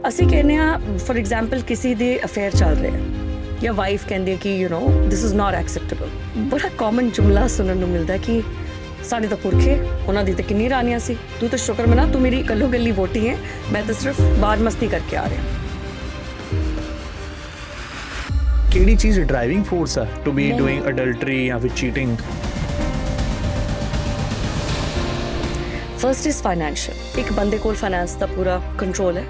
ਅਸੀਂ ਕਹਿੰਦੇ ਆ ਫॉर ਐਗਜ਼ਾਮਪਲ ਕਿਸੇ ਦੇ ਅਫੇਅਰ ਚੱਲ ਰਿਹਾ ਜਾਂ ਵਾਈਫ ਕਹਿੰਦੀ ਕਿ you no this is not acceptable. ਬੜਾ ਕਾਮਨ ਜੁਮਲਾ ਸੁਣਨ ਨੂੰ ਮਿਲਦਾ ਕਿ ਸਾਡੇ ਤਾਂ ਪੁਰਖੇ, ਉਹਨਾਂ ਦੀ ਤਾਂ ਕਿੰਨੀ ਰਾਣੀਆਂ ਸੀ, ਤੂੰ ਤਾਂ ਸ਼ੁਕਰ ਮਨਾ ਤੂੰ ਮੇਰੀ ਕੱਲੋ ਗੱਲੀ ਵੋਟੀ ਹੈ, ਮੈਂ ਤਾਂ ਸਿਰਫ ਬਾਹਰ ਮਸਤੀ ਕਰਕੇ ਆ ਰਿਹਾ। ਕਿਹੜੀ ਚੀਜ਼ ਡਰਾਈਵਿੰਗ ਫੋਰਸ ਆ ਟੂ ਬੀ ਡੂਇੰਗ ਅਡਲਟਰੀ ਜਾਂ ਫਿਰ ਚੀਟਿੰਗ? First is financial. ਇੱਕ ਬੰਦੇ ਕੋਲ ਫਾਈਨੈਂਸ ਦਾ ਪੂਰਾ ਕੰਟਰੋਲ ਹੈ,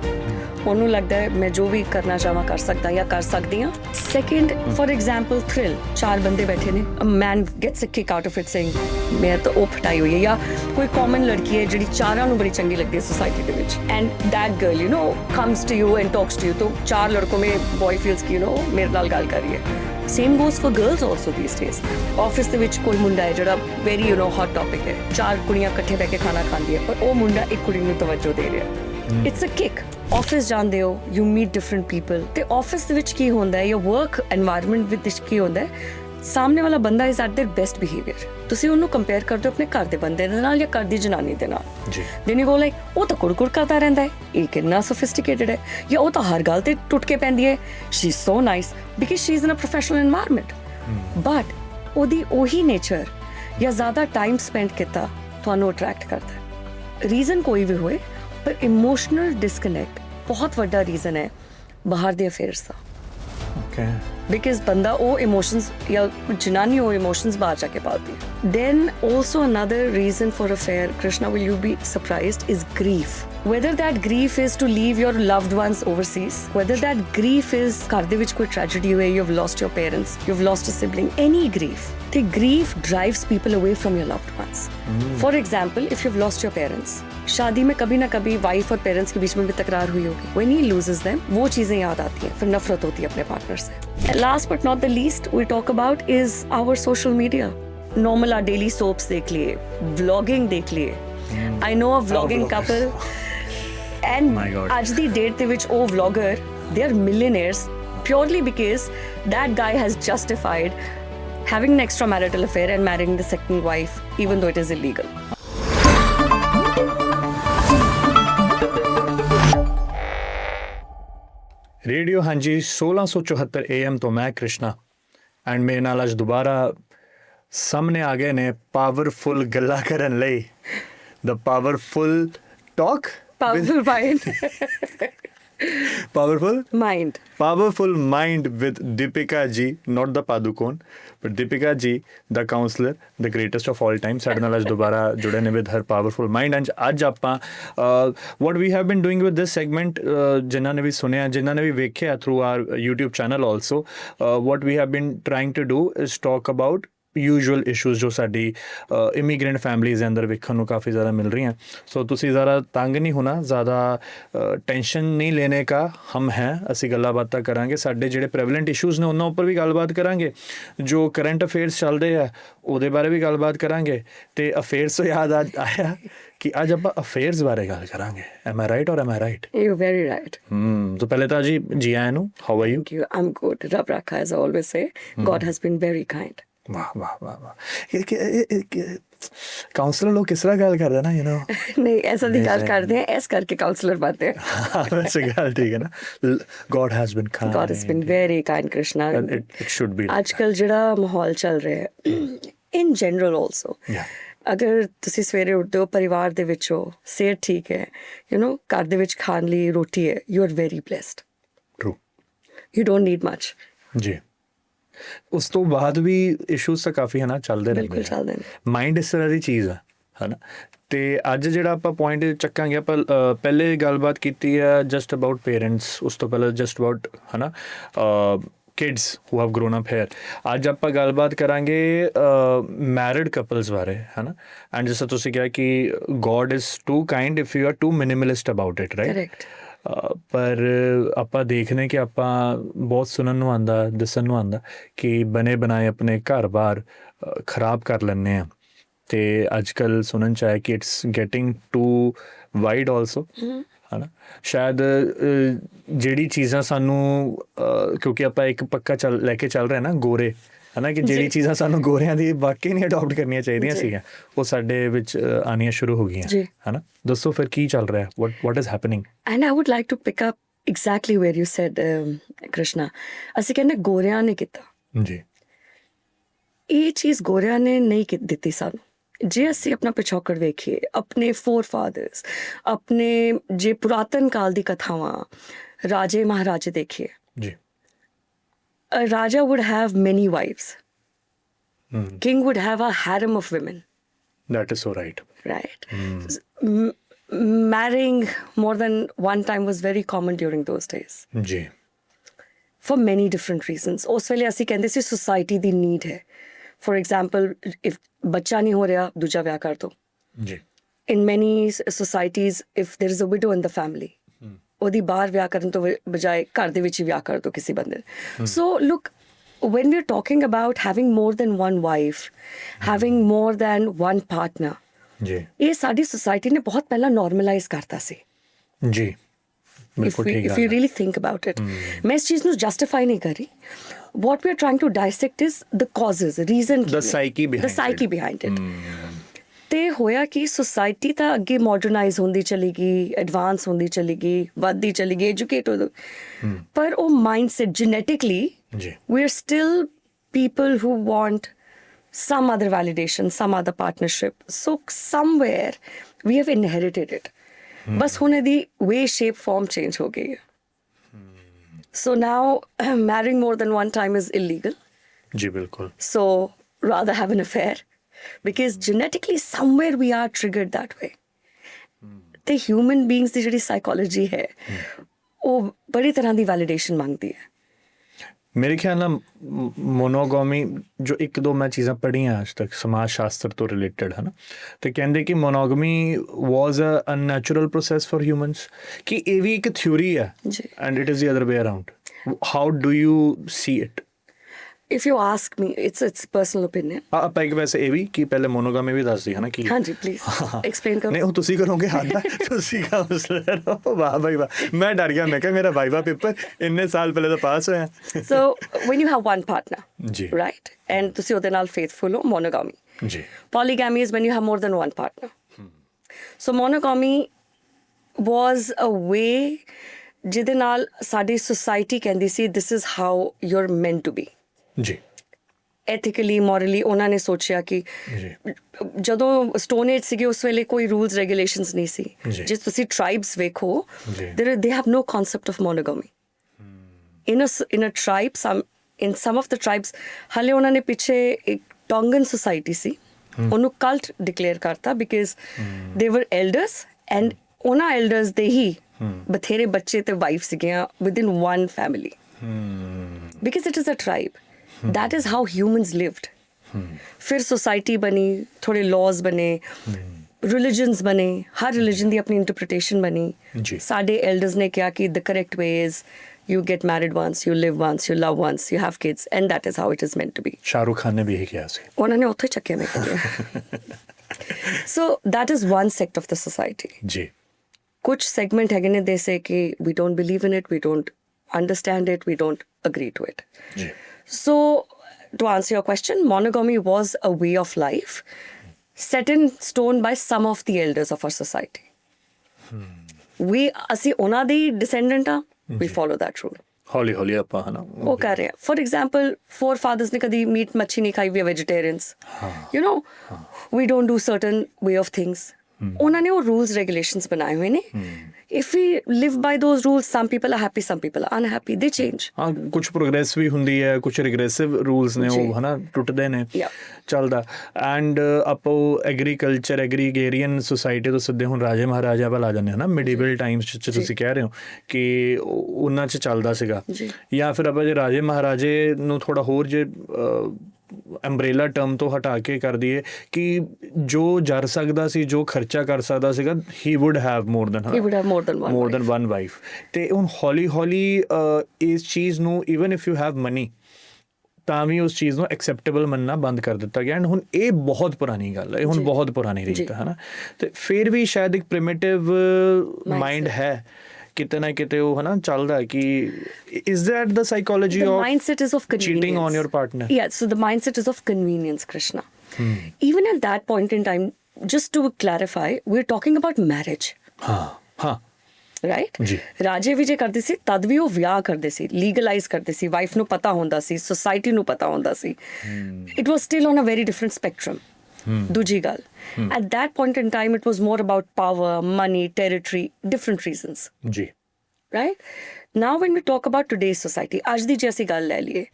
ਉਹਨੂੰ ਲੱਗਦਾ ਹੈ ਮੈਂ ਜੋ ਵੀ ਕਰਨਾ ਚਾਹਾਂ ਕਰ ਸਕਦਾ ਜਾਂ ਕਰ ਸਕਦੀ ਹਾਂ। ਸੈਕਿੰਡ ਫॉर ਐਗਜ਼ਾਮਪਲ ਥ੍ਰਿਲ, ਚਾਰ ਬੰਦੇ ਬੈਠੇ ਨੇ, a man gets a kick out of it saying ਮੈਂ ਤਾਂ ਉਹ ਫਟਾਈ ਹੋਈ ਹੈ, ਜਾਂ ਕੋਈ ਕਾਮਨ ਲੜਕੀ ਹੈ ਜਿਹੜੀ ਚਾਰਾਂ ਨੂੰ ਬੜੀ ਚੰਗੀ ਲੱਗਦੀ ਹੈ ਸੋਸਾਇਟੀ ਦੇ ਵਿੱਚ, and that girl you know comes to you and talks to you, ਤਾਂ ਚਾਰ ਲੜਕੋਂ ਮੇਂ ਬॉय ਫੀਲਸ ਕਿ ਯੂ نو ਮੇਰੇ ਨਾਲ ਗੱਲ ਕਰ ਰਹੀ ਹੈ। Same goes for girls also these days. Office ਦੇ ਵਿੱਚ ਕੋਈ ਮੁੰਡਾ ਹੈ ਜਿਹੜਾ very you know hot topic ਹੈ, ਚਾਰ ਕੁੜੀਆਂ ਇਕੱਠੇ ਬਹਿ ਕੇ ਖਾਣਾ ਖਾਂਦੀ ਹੈ, ਪਰ ਉਹ ਮੁੰਡਾ ਇੱਕ ਕੁੜੀ ਨੂੰ ਤਵੱਜੋ ਦੇ ਰਿਹਾ। It's a ਕਿਕ। ਆਫਿਸ ਜਾਂਦੇ ਹੋ, ਯੂ ਮੀਟ ਡਿਫਰੈਂਟ ਪੀਪਲ, ਤੇ ਆਫਿਸ ਦੇ ਵਿੱਚ ਕੀ ਹੁੰਦਾ ਹੈ, ਯੋਰ ਵਰਕ ਐਨਵਾਇਰਨਮੈਂਟ ਵਿੱਚ ਕੀ ਹੁੰਦਾ ਹੈ, ਸਾਹਮਣੇ ਵਾਲਾ ਬੰਦਾ is at there best behaviour. ਤੁਸੀਂ ਉਹਨੂੰ ਕੰਪੇਅਰ ਕਰਦੇ ਹੋ ਆਪਣੇ ਘਰ ਦੇ ਬੰਦੇ ਦੇ ਨਾਲ ਜਾਂ ਘਰ ਦੀ ਜਨਾਨੀ ਦੇ ਨਾਲ ਜੀ। ਦੈਨ ਯੂ ਗੋ ਲਾਈਕ ਉਹ ਤਾਂ ਕੁੜਕੁੜ ਕਰਦਾ ਰਹਿੰਦਾ ਹੈ, ਇਹ ਕਿੰਨਾ ਸੋਫਿਸਟੀਕੇਟਡ ਹੈ, ਜਾਂ ਉਹ ਤਾਂ ਹਰ ਗੱਲ ਤੇ ਟੁੱਟ ਕੇ ਪੈਂਦੀ ਹੈ, she is so nice because she is in a professional environment. But ਉਹਦੀ ਉਹੀ ਨੇਚਰ ਜਾਂ ਜ਼ਿਆਦਾ ਟਾਈਮ ਸਪੈਂਡ ਕੀਤਾ ਤੁਹਾਨੂੰ ਅਟਰੈਕਟ ਕਰਦਾ ਹੈ। ਰੀਜ਼ਨ ਕੋਈ ਵੀ ਹੋਏ, ਪਰ ਇਮੋਸ਼ਨਲ ਡਿਸਕਨੈਕਟ ਬਹੁਤ ਵੱਡਾ ਰੀਜ਼ਨ ਹੈ ਬਾਹਰ ਦੇ ਅਫੇਅਰਸ ਦਾ। ਓਕੇ, ਬਿਕਾਜ਼ ਬੰਦਾ ਉਹ ਇਮੋਸ਼ਨਸ ਜਾਂ ਜਨਾਨੀ ਉਹ ਇਮੋਸ਼ਨਸ ਬਾਹਰ ਜਾ ਕੇ ਪਾਲਦੀ ਹੈ। Then also another reason for affair, Krishna, will you be surprised, is grief. Whether that grief is to leave your loved ones overseas, whether that grief is ਘਰ ਦੇ ਵਿੱਚ ਕੋਈ tragedy ਹੋਈ, you've lost your parents, you've lost a sibling, any grief. The grief drives people away from your loved ones. For example, if you've lost your parents, शादी में कभी ना कभी वाइफ और पेरेंट्स के बीच में भी तकरार हुई होगी। When he loses them, वो चीजें याद आती हैं, फिर नफरत होती है अपने पार्टनर से। Last but not the least we talk about is our social media. Normal our daily soaps देख लिए, vlogging देख लिए. I know a vlogging couple. And ਅੱਜ ਦੀ ਡੇਟ ਦੇ ਵਿੱਚ ਉਹ vlogger they are millionaires purely because that guy has justified having an extramarital affair and marrying the second wife even though it is illegal. Radio ਹਾਂਜੀ 1674 AM ਤੋਂ ਮੈਂ Krishna and ਮੇਰੇ ਨਾਲ ਅੱਜ ਦੁਬਾਰਾ ਸਾਹਮਣੇ ਆ ਗਏ ਨੇ ਪਾਵਰਫੁਲ ਗੱਲਾਂ ਕਰਨ ਲਈ, the powerful talk. Powerful mind. Powerful mind with Deepika ji, not the Padukone, but Deepika ji, the counselor, the greatest of all time. ਸਾਡੇ ਨਾਲ ਅੱਜ ਦੁਬਾਰਾ ਜੁੜੇ ਨੇ with her powerful mind. And ਅੱਜ ਆਪਾਂ what we have been doing with this segment, ਜਿਨ੍ਹਾਂ ਨੇ ਵੀ ਸੁਣਿਆ, ਜਿਨ੍ਹਾਂ ਨੇ ਵੀ ਵੇਖਿਆ through our YouTube channel also, what we have been trying to do is talk about usual issues जो साडी इमीग्रेंट फैमिलीज़ के अंदर वेखण नूं काफ़ी ज़्यादा मिल रही हैं। सो तुसी ज़रा तंग नहीं होना, ज़्यादा टेंशन नहीं लेने का, हम हैं, असी गल्लां बातां करांगे, साडे जिहड़े प्रेवलेंट इशूज़ ने उन्हां उपर भी गलबात करांगे, जो करंट अफेयर्स चल रहे हैं उहदे बारे भी गलबात करांगे। ते अफेयर्स तो याद आया कि अज आपां अफेयर्स बारे गल करांगे। एम आई राइट और am I right? You're very right. तो पहले तो जी आया नूं, how are you? I'm good. Rab rakha, as I always say. God has been very kind. वाह वाह वाह वाह। काउंसलर लोग किस तरह गल करते ना, यू नो नहीं ऐसा नहीं गल करते हैं, ऐस करके काउंसलर बनते हैं। हाँ वैसे गल ठीक है ना। God has been kind. God has been very kind, Krishna. And it should be. आजकल ਜਿਹੜਾ ਮਾਹੌਲ ਚੱਲ ਰਿਹਾ ਹੈ in general also, ਅਗਰ ਤੁਸੀਂ ਸਵੇਰੇ ਉੱਠਦੇ ਹੋ, ਪਰਿਵਾਰ ਦੇ ਵਿੱਚ ਹੋ, ਸਿਹਤ ਠੀਕ ਹੈ, ਯੂ نو ਘਰ ਦੇ ਵਿੱਚ ਖਾਣ ਲਈ ਰੋਟੀ ਹੈ, you are very blessed. True. You don't need much. ਜੀ। ਉਸ ਤੋਂ ਬਾਅਦ ਵੀ ਇਸ਼ੂਜ਼ ਤਾਂ ਕਾਫੀ ਹੈ ਨਾ ਚੱਲਦੇ ਰਹਿੰਦੇ। ਬਿਲਕੁਲ ਚੱਲਦੇ ਨੇ। ਮਾਈਂਡ ਇਸ ਤਰ੍ਹਾਂ ਦੀ ਚੀਜ਼ ਆ, ਹੈ ਨਾ। ਤੇ ਅੱਜ ਜਿਹੜਾ ਆਪਾਂ ਪੁਆਇੰਟ ਚੱਕਾਂਗੇ, ਆਪਾਂ ਪਹਿਲੇ ਗੱਲਬਾਤ ਕੀਤੀ ਆ ਜਸਟ ਅਬਾਊਟ ਪੇਰੈਂਟਸ, ਉਸ ਤੋਂ ਪਹਿਲਾਂ ਜਸਟ ਅਬਾਊਟ ਹੈ ਨਾ kids who have grown up here. ਅੱਜ ਆਪਾਂ ਗੱਲਬਾਤ ਕਰਾਂਗੇ ਮੈਰਿਡ ਕਪਲਸ ਬਾਰੇ, ਹੈ ਨਾ। ਐਂਡ ਜਿਸ ਤਰ੍ਹਾਂ ਤੁਸੀਂ ਕਿਹਾ ਕਿ God is too kind if you are too minimalist about it, right? Correct. ਪਰ ਆਪਾਂ ਦੇਖਦੇ ਕਿ ਆਪਾਂ ਬਹੁਤ ਸੁਣਨ ਨੂੰ ਆਉਂਦਾ, ਦੱਸਣ ਨੂੰ ਆਉਂਦਾ ਕਿ ਬਣੇ ਬਣਾਏ ਆਪਣੇ ਘਰ-ਬਾਰ ਖਰਾਬ ਕਰ ਲੈਂਦੇ ਹਾਂ। ਅਤੇ ਅੱਜ ਕੱਲ੍ਹ ਸੁਣਨ 'ਚ ਆਇਆ ਕਿ it's getting too wide also, ਹੈ ਨਾ। ਸ਼ਾਇਦ ਜਿਹੜੀ ਚੀਜ਼ਾਂ ਸਾਨੂੰ ਕਿਉਂਕਿ ਆਪਾਂ ਇੱਕ ਪੱਕਾ ਲੈ ਕੇ ਚੱਲ ਰਹੇ ਨਾ ਗੋਰੇ, ਹੈ ਨਾ, ਕਿ ਜਿਹੜੀ ਚੀਜ਼ਾਂ ਸਾਨੂੰ ਗੋਰਿਆਂ ਦੀ ਵਾਕਈ ਨਹੀਂ ਅਡੋਪਟ ਕਰਨੀਆਂ ਚਾਹੀਦੀਆਂ ਸੀਗੀਆਂ, ਉਹ ਸਾਡੇ ਵਿੱਚ ਆਉਣੀਆਂ ਸ਼ੁਰੂ ਹੋ ਗਈਆਂ, ਹੈ ਨਾ। ਦੱਸੋ ਫਿਰ ਕੀ ਚੱਲ ਰਿਹਾ, what is happening? And I would like to pick up exactly where you said, Krishna. ਅਸੀਂ ਕਹਿੰਦੇ ਗੋਰਿਆਂ ਨੇ ਕੀਤਾ, ਜੀ ਇਹ ਚੀਜ਼ ਗੋਰਿਆਂ ਨੇ ਨਹੀਂ ਦਿੱਤੀ ਸਾਨੂੰ। ਜੇ ਅਸੀਂ ਆਪਣਾ ਪਿਛੋਕੜ ਵੇਖੀਏ, ਆਪਣੇ ਫੋਰਫਾਦਰਸ, ਆਪਣੇ ਜੇ ਪੁਰਾਤਨ ਕਾਲ ਦੀ ਕਥਾਵਾਂ, ਰਾਜੇ ਮਹਾਰਾਜੇ ਦੇਖੀਏ, ਜੀ a raja would have many wives. King would have a harem of women, that is so right. right? Marrying more than one time was very common during those days ਜੀ for many different reasons. ਉਸ ਵੇਲੇ ਅਸੀਂ ਕਹਿੰਦੇ ਸੀ society ਦੀ need ਹੈ। For example, if ਬੱਚਾ ਨਹੀਂ ਹੋ ਰਿਹਾ, ਦੂਜਾ ਵਿਆਹ ਕਰ ਦੋ। ਜੀ In many societies, if there is a widow in the family, ਉਹਦੀ ਬਾਹਰ ਵਿਆਹ ਕਰਨ ਤੋਂ ਬਜਾਏ ਘਰ ਦੇ ਵਿੱਚ ਹੀ ਵਿਆਹ ਕਰ ਦੋ ਕਿਸੇ ਬੰਦੇ। So look, when we're talking about having more than one wife, having more than one partner, ਜੀ ਇਹ ਸਾਡੀ society ਨੇ ਬਹੁਤ ਪਹਿਲਾਂ normalize ਕਰਤਾ ਸੀ। ਜੀ If ਬਿਲਕੁਲ ਠੀਕ you really think about it, ਮੈਂ ਇਸ ਚੀਜ਼ ਨੂੰ justify ਨਹੀਂ ਕਰ ਰਹੀ। What we're trying to dissect is the causes, reason, The psyche behind the psyche behind it. ਤੇ ਹੋਇਆ ਕਿ ਸੋਸਾਇਟੀ ਤਾਂ ਅੱਗੇ ਮਾਡਰਨਾਈਜ਼ ਹੁੰਦੀ ਚਲੀ ਗਈ, ਐਡਵਾਂਸ ਹੁੰਦੀ ਚਲੀ ਗਈ, ਵੱਧਦੀ ਚਲੀ ਗਈ, ਐਜੂਕੇਟ ਹੋ ਪਰ ਉਹ mindset genetically we are still people who want some other validation, some other partnership. So somewhere we have inherited it. बस होने दी way, shape, form change हो गई है. So now marrying more than one time is illegal. जी बिल्कुल. So rather have an affair. Because genetically somewhere we are triggered that way. The human beings ਦੀ ਜਿਹੜੀ psychology ਹੈ ਉਹ ਬੜੀ ਤਰ੍ਹਾਂ ਦੀ validation ਮੰਗਦੀ ਹੈ। ਮੇਰੇ ਖਿਆਲ ਨਾਲ ਮੋਨੋਗਾਮੀ ਜੋ ਇੱਕ ਦੋ ਮੈਂ ਚੀਜ਼ਾਂ ਪੜ੍ਹੀਆਂ ਅੱਜ ਤੱਕ ਸਮਾਜ ਸ਼ਾਸਤਰ ਤੋਂ ਰਿਲੇਟਡ ਹੈ ਨਾ, ਤੇ ਕਹਿੰਦੇ ਕਿ ਮੋਨੋਗਾਮੀ ਵਾਜ਼ ਅ ਅਨਨੈਚੁਰਲ ਪ੍ਰੋਸੈਸ ਫॉर ਹਿਊਮਨਸ, ਕਿ ਇਹ ਵੀ ਇੱਕ ਥਿਊਰੀ ਹੈ and it is the other way around. How do you C it? If you ask me, it's personal opinion. ਆਪਾਂ ਇੱਕ ਵੈਸੇ ਇਹ ਵੀ ਕਿ ਪਹਿਲੇ ਮੋਨੋਗਾਮੀ ਵੀ ਦੱਸਦੀ ਹੈ ਨਾ ਕਿ ਹਾਂਜੀ ਪਲੀਜ਼ ਐਕਸਪਲੇਨ ਕਰੋ। ਨਹੀਂ ਉਹ ਤੁਸੀਂ ਕਰੋਗੇ ਹਾਂ ਤੁਸੀਂ ਕਾਉਂਸਲਰ ਹੋ। ਵਾਹ ਭਾਈ ਵਾਹ, ਮੈਂ ਡਰ ਗਿਆ, ਮੈਂ ਕਿਹਾ ਮੇਰਾ ਵਾਈਵਾ ਪੇਪਰ ਇੰਨੇ ਸਾਲ ਪਹਿਲੇ ਤਾਂ ਪਾਸ ਹੋਇਆ। So when you have one partner, ਜੀ right, and ਤੁਸੀਂ ਉਹਦੇ ਨਾਲ faithful ਹੋ, monogamy. ਜੀ Polygamy is when you have more than one partner. So monogamy was a way ਜਿਹਦੇ ਨਾਲ ਸਾਡੀ society ਕਹਿੰਦੀ ਸੀ this is how you're meant to be. ਜੀ ethically, morally ਉਹਨਾਂ ਨੇ ਸੋਚਿਆ ਕਿ ਜਦੋਂ ਸਟੋਨ ਏਜ ਸੀਗੇ ਉਸ ਵੇਲੇ ਕੋਈ ਰੂਲਸ ਰੈਗੂਲੇਸ਼ਨਸ ਨਹੀਂ ਸੀ। ਜੇ ਤੁਸੀਂ ਟ੍ਰਾਈਬਸ ਵੇਖੋ they have no concept of monogamy. In a tribe, in some of the tribes ਹਾਲੇ ਉਹਨਾਂ ਨੇ ਪਿੱਛੇ ਇੱਕ ਟੋਂਗਨ ਸੁਸਾਇਟੀ ਸੀ, ਉਹਨੂੰ ਕਲਟ ਡਿਕਲੇਅਰ ਕਰਤਾ because they were elders and ਉਹਨਾਂ ਐਲਡਰਸ ਦੇ ਹੀ ਬਥੇਰੇ ਬੱਚੇ ਤੇ ਵਾਈਫ ਸੀਗੀਆਂ within one family because it is a tribe. That is how humans lived. फिर सोसाइटी बनी, थोड़े लॉज बने, रिलीजन्स बने, हर रिलीजन की अपनी इंटरप्रिटेशन बनी। साडे एल्डर्स ने क्या कि the correct way is you get married once, you live once, you love once, you have kids, and that is how it is meant to be. Shahrukh Khan ने भी यही किया सी। उन्होंने उत्थे चक्के में किया। So that is one sect of the society. जी कुछ segment है ने दे से कि we don't believe in it, we don't understand it, we don't agree to it. Ji So, to answer your question, monogamy was a way of life set in stone by some of the elders of our society. ਅਸੀਂ ਉਹਨਾਂ ਦੀ descendant ਆ, we follow that rule. ਹੌਲੀ ਹੌਲੀ ਆਪਾਂ ਹਨਾ ਉਹ ਕਰ ਰਹੇ ਆ। For example, forefathers ਨੇ ਕਦੀ ਮੀਟ ਮੱਛੀ ਨਹੀਂ ਖਾਈ, we are vegetarians. You know, we don't do certain way of things. ਉਹਨਾਂ ਨੇ ਉਹ rules regulations ਬਣਾਏ ਹੋਏ ਨੇ। If we live by those rules, some people are happy, some people are unhappy. They change. ਹਾਂ ਕੁਝ ਪ੍ਰੋਗਰੈਸ ਵੀ ਹੁੰਦੀ ਹੈ, ਕੁਝ ਰਿਗਰੈਸਿਵ ਰੂਲਸ ਨੇ ਉਹ ਹਨਾ ਟੁੱਟਦੇ ਨੇ, ਚੱਲਦਾ। ਐਂਡ ਆਪਾਂ ਐਗਰੀਕਲਚਰ ਐਗਰੀਗੇਰੀਅਨ ਸੁਸਾਇਟੀ ਤੋਂ ਸਿੱਧੇ ਹੁਣ ਰਾਜੇ ਮਹਾਰਾਜਾ ਵੱਲ ਆ ਜਾਂਦੇ ਹਾਂ ਨਾ, ਮਿਡੀਵਲ ਟਾਈਮਸ 'ਚ ਤੁਸੀਂ ਕਹਿ ਰਹੇ ਹੋ ਕਿ ਉਹਨਾਂ 'ਚ ਚੱਲਦਾ ਸੀਗਾ। ਜਾਂ ਫਿਰ ਆਪਾਂ ਜੇ ਰਾਜੇ ਮਹਾਰਾਜੇ ਨੂੰ ਥੋੜ੍ਹਾ ਹੋਰ ਜੇ ਅੰਬਰੇਲਾ ਟਰਮ ਤੋਂ ਹਟਾ ਕੇ ਕਰ ਦਈਏ ਕਿ ਜੋ ਜਰ ਸਕਦਾ ਸੀ, ਜੋ ਖਰਚਾ ਕਰ ਸਕਦਾ ਸੀਗਾ, he would have more than one wife. ਤੇ ਹੁਣ ਹੌਲੀ ਹੌਲੀ ਇਸ ਚੀਜ਼ ਨੂੰ even if you have money ਤਾਂ ਵੀ ਉਸ ਚੀਜ਼ ਨੂੰ ਐਕਸੈਪਟੇਬਲ ਮੰਨਣਾ ਬੰਦ ਕਰ ਦਿੱਤਾ ਗਿਆ। ਐਂਡ ਹੁਣ ਇਹ ਬਹੁਤ ਪੁਰਾਣੀ ਗੱਲ ਹੈ, ਇਹ ਹੁਣ ਬਹੁਤ ਪੁਰਾਣੀ ਰੀਤ ਹੈ ਨਾ। ਤੇ ਫਿਰ ਵੀ ਸ਼ਾਇਦ ਇੱਕ ਪ੍ਰਿਮਿਟਿਵ ਮਾਈਂਡ ਹੈ ਕਿਤੇ ਨਾ ਕਿਤੇ ਉਹ ਹਨਾ ਚੱਲਦਾ ਕਿ is that the psychology the of mindset is of convenience. cheating on your partner? Yeah, so the mindset is of convenience, Krishna. Even at that point in time, just to clarify, we're talking about marriage. Right ਜੀ। ਰਾਜੇ ਵੀ ਜੇ ਕਰਦੇ ਸੀ ਤਦ ਵੀ ਉਹ ਵਿਆਹ ਕਰਦੇ ਸੀ, legalise ਕਰਦੇ ਸੀ, wife ਨੂੰ ਪਤਾ ਹੁੰਦਾ ਸੀ, ਸੋਸਾਇਟੀ ਨੂੰ ਪਤਾ ਹੁੰਦਾ ਸੀ। It was still on a very different spectrum. ਦੂਜੀ ਗੱਲ, at that point in time it was more about power, money, territory, different reasons, ਜੀ। Right. Now when we talk about today's society, ਅੱਜ ਦੀ ਜੇ ਅਸੀਂ ਗੱਲ ਲੈ ਲਈਏ,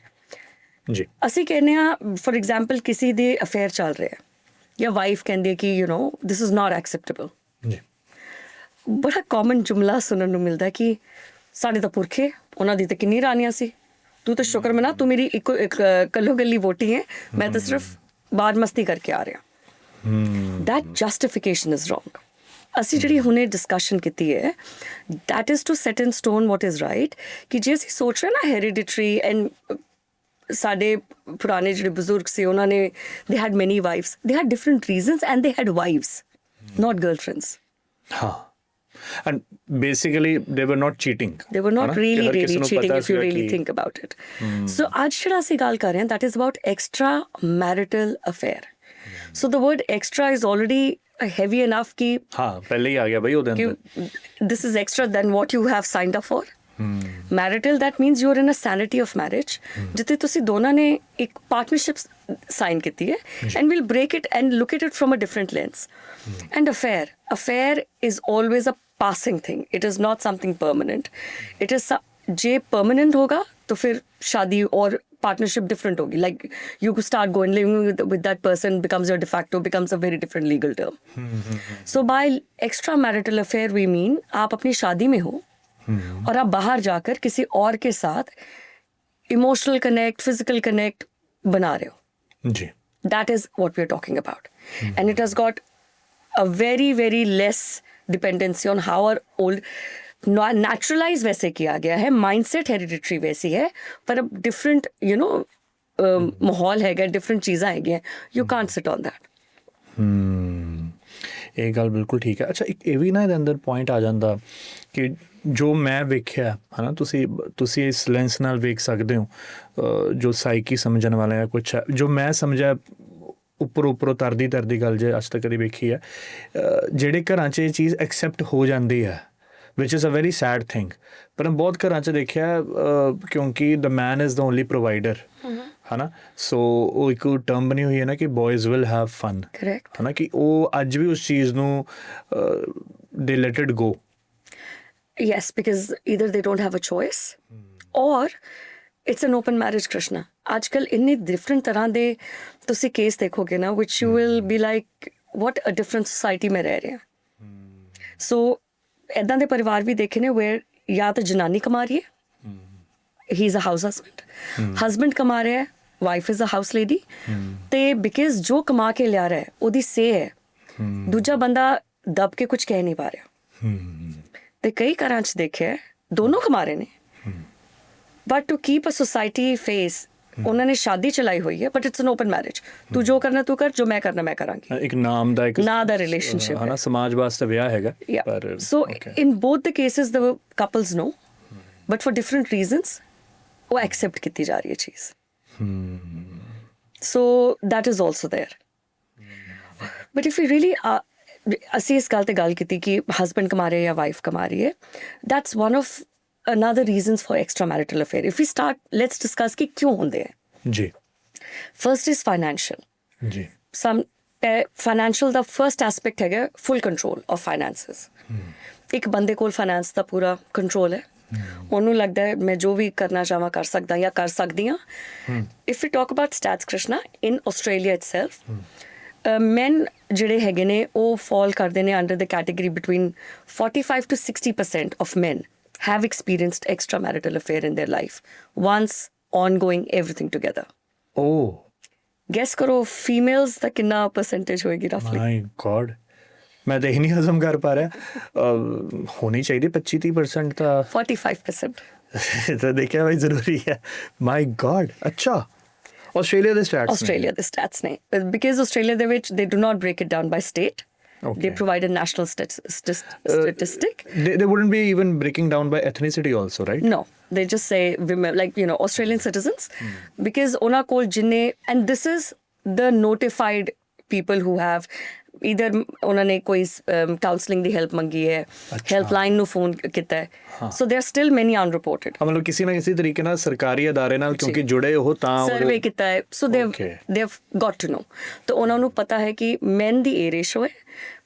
ਜੀ। ਅਸੀਂ ਕਹਿੰਦੇ ਹਾਂ ਫॉर एग्जांपल ਕਿਸੇ ਦੇ ਅਫੇਅਰ ਚੱਲ ਰਿਹਾ ਹੈ ਜਾਂ ਵਾਈਫ ਕਹਿੰਦੀ ਹੈ ਕਿ you no this is not acceptable. ਜੀ। ਬੜਾ ਕਾਮਨ ਜੁਮਲਾ ਸੁਣਨ ਨੂੰ ਮਿਲਦਾ ਕਿ ਸਾਡੇ ਤਾਂ ਪੁਰਖੇ, ਉਹਨਾਂ ਦੀ ਤਾਂ ਕਿੰਨੀ ਰਾਣੀਆਂ ਸੀ, ਤੂੰ ਤਾਂ ਸ਼ੁਕਰ ਮਨਾ, ਤੂੰ ਮੇਰੀ ਇੱਕ ਕੱਲੋ ਗੱਲੀ ਵੋਟੀ ਹੈ, ਮੈਂ ਤਾਂ ਸਿਰਫ ਬਾਰ ਮਸਤੀ ਕਰਕੇ ਆ ਰਿਹਾ। That justification is wrong. ਅਸੀਂ ਜਿਹੜੀ ਹੁਣੇ ਡਿਸਕਸ਼ਨ ਕੀਤੀ ਹੈ, that is to set in stone what is right, ਕਿ ਜੇ ਅਸੀਂ ਸੋਚ ਰਹੇ ਨਾ ਹੈਰੀਡਿਟਰੀ ਐਂਡ ਸਾਡੇ ਪੁਰਾਣੇ ਜਿਹੜੇ ਬਜ਼ੁਰਗ ਸੀ ਉਹਨਾਂ ਨੇ ਦੇ ਹੈਡ ਮੈਨੀ ਵਾਈਫਸ, ਦੇ ਹੈਡ ਡਿਫਰੈਂਟ ਰੀਜ਼ਨਸ ਐਂਡ ਦੇ ਹੈਡ ਵਾਈਫਸ, ਨਾਟ ਗਰਲਫ੍ਰੈਂਡਸ। ਹਾਂ, and basically they were not cheating. They were not really cheating if you really really think about it. So ਅੱਜ ਜਿਹੜਾ ਅਸੀਂ ਗੱਲ ਕਰ ਰਹੇ ਹਾਂ, that is about extra marital affair. So the word extra is already heavy enough ਕਿ ਹਾਂ ਪਹਿਲੇ ਹੀ ਆ ਗਿਆ ਬਈ ਉਹਦੇ ਅੰਦਰ। this is extra than what you have signed up for. Marital, that means you're in a sanity of marriage, ਜਿੱਥੇ ਤੁਸੀਂ ਦੋਨਾਂ ਨੇ ਇੱਕ ਪਾਰਟਨਰਸ਼ਿਪ ਸਾਈਨ ਕੀਤੀ ਹੈ, and we'll break it and look at it from a different lens. And affair is always a passing thing. It is not something permanent. It is J permanent होगा तो फिर शादी और partnership different होगी. Like you could start going living with that person, becomes your de facto, becomes a very different legal term. So by extramarital affair we mean आप अपनी शादी में हो और आप बाहर जाकर किसी और के साथ इमोशनल कनेक्ट, फिजिकल कनेक्ट बना रहे हो। जी। That is what we are talking about. And it has got a very, very less dependency on how our old naturalize वैसे किया गया है, mindset hereditary वैसी है, पर अब different, you know, माहौल है, different चीज़ें हैं, you can't sit on that. ਇਹ ਗੱਲ ਬਿਲਕੁਲ ਠੀਕ ਹੈ। ਅੱਛਾ, ਇੱਕ ਇਹ ਵੀ ਨਾ ਇਹਦੇ ਅੰਦਰ ਪੁਆਇੰਟ ਆ ਜਾਂਦਾ ਕਿ ਜੋ ਮੈਂ ਵੇਖਿਆ ਹੈ ਨਾ, ਤੁਸੀਂ ਇਸ ਲੈਂਸ ਨਾਲ ਵੇਖ ਸਕਦੇ ਹੋ, ਜੋ ਸਾਈਕੀ ਸਮਝਣ ਵਾਲੇ ਆ ਕੁਛ ਹੈ, ਜੋ ਮੈਂ ਸਮਝਿਆ ਉੱਪਰੋਂ ਤਰਦੀ ਗੱਲ ਜੇ ਅੱਜ ਤੱਕ ਕਦੀ ਵੇਖੀ ਹੈ, ਜਿਹੜੇ ਘਰਾਂ 'ਚ ਇਹ ਚੀਜ਼ ਐਕਸੈਪਟ ਹੋ ਜਾਂਦੀ ਹੈ, which is a very sad thing. ਪਰ ਮੈਂ ਬਹੁਤ ਘਰਾਂ 'ਚ ਦੇਖਿਆ ਕਿਉਂਕਿ the man is the only provider, ਹੈ ਨਾ, ਸੋ ਉਹ ਇੱਕ ਟਰਮ ਬਣੀ ਹੋਈ ਹੈ ਨਾ ਕਿ ਬॉयਜ਼ ਵਿਲ ਹੈਵ ਫਨ, ਹੈ ਨਾ, ਕਿ ਉਹ ਅੱਜ ਵੀ ਉਸ ਚੀਜ਼ ਨੂੰ ਦੇ let it go. Yes, because either they don't have a choice or it's an open marriage, Krishna. आजकल इतने different तरह दे तुसी केस देखोगे ना, which you will be like, what a different society में रह रहे हैं. So ऐदां दे परिवार भी देखे ने where या तो जनानी कमा रही है, he is a house husband, husband कमा रहा है, wife is a house lady, ते because जो कमा के लिया रहा है ओदी से है, दूजा बंदा दब के कुछ कह नहीं पा रहा। ਤੇ ਕਈ ਘਰਾਂ 'ਚ ਦੇਖਿਆ ਦੋਨੋਂ ਕਮਾ ਰਹੇ ਨੇ, but to keep a society face ਉਹਨਾਂ ਨੇ ਸ਼ਾਦੀ ਚਲਾਈ ਹੋਈ ਹੈ, but it's an open marriage, ਤੂੰ ਜੋ ਕਰਨਾ ਤੂੰ ਕਰ, ਜੋ ਮੈਂ ਕਰਨਾ ਮੈਂ ਕਰਾਂਗੀ, ਇੱਕ ਨਾਮ ਦਾ ਰਿਲੇਸ਼ਨਸ਼ਿਪ ਹੈ ਨਾ, ਸਮਾਜ ਵਾਸਤੇ ਵਿਆਹ ਹੈਗਾ। ਪਰ so in both the cases the couples no, but for different reasons ਉਹ ਐਕਸੈਪਟ ਕੀਤੀ ਜਾ ਰਹੀ ਹੈ ਚੀਜ਼। So that is also there. But if you really ਅਸੀਂ ਇਸ ਗੱਲ ਤੇ ਗੱਲ ਕੀਤੀ ਕਿ ਹਸਬੈਂਡ ਕਮਾ ਰਿਹਾ ਜਾਂ ਵਾਈਫ ਕਮਾ ਰਹੀ ਹੈ, that's one of another reasons for extramarital affair. If we start, let's discuss ਕਿ ਕਿਉਂ ਹੁੰਦੇ ਹੈ। ਜੀ। First is financial. ਜੀ। Some financial ਦਾ first aspect ਹੈਗਾ full control of finances. ਇੱਕ ਬੰਦੇ ਕੋਲ finance ਦਾ ਪੂਰਾ control ਹੈ, ਉਹਨੂੰ ਲੱਗਦਾ ਹੈ ਮੈਂ ਜੋ ਵੀ ਕਰਨਾ ਚਾਹਾਂ ਕਰ ਸਕਦਾ ਜਾਂ ਕਰ ਸਕਦੀ ਹਾਂ। If we talk about stats, Krishna, in Australia itself, men ਜਿਹੜੇ ਹੈਗੇ ਨੇ ਉਹ fall ਕਰਦੇ ਨੇ under the category between 45 to 60% of men have experienced extramarital affair in their life, once, ongoing, everything together. Oh. Guess करो females ਦਾ ਕਿੰਨਾ percentage ਹੋਏਗੀ roughly? My God, ਮੈਂ ਤਾਂ ਇਹ ਨਹੀਂ ਹਜ਼ਮ ਕਰ ਪਾ ਰਿਹਾ। ਹੋਣੀ ਚਾਹੀਦੀ 25-30% ਤਾਂ 45%। ਤਾਂ ਦੇਖਿਆ ਭਾਈ ਜ਼ਰੂਰੀ ਹੈ। My God, ਅੱਛਾ। Australia ਦੇ stats ਨੇ, because Australia ਦੇ ਵਿੱਚ they do not break it down by state. Okay. They provide a national statistic. They wouldn't be even breaking down by ethnicity also, right? No, they just say women, like, you know, Australian citizens, because ona kol jinne, and this is the notified people who have ਇਧਰ ਉਹਨਾਂ ਨੇ ਕੋਈ counselling ਦੀ help ਮੰਗੀ ਹੈ, helpline ਨੂੰ phone ਕੀਤਾ ਹੈ। So there still ਮੈਨੀ ਅਨਰਿਪੋਰਟਡ। ਮਤਲਬ ਕਿਸੇ ਨਾ ਕਿਸੇ ਤਰੀਕੇ ਨਾਲ ਸਰਕਾਰੀ ਅਦਾਰੇ ਨਾਲ ਕਿਉਂਕਿ ਜੁੜੇ ਉਹ ਤਾਂ ਸਰਵੇ ਕੀਤਾ ਹੈ। ਸੋ they have got to know. ਤਾਂ ਉਹਨਾਂ ਨੂੰ ਪਤਾ ਹੈ ਕਿ ਮੈਨ ਦੀ ਇਹ ਰੇਸ਼ੋ ਹੈ,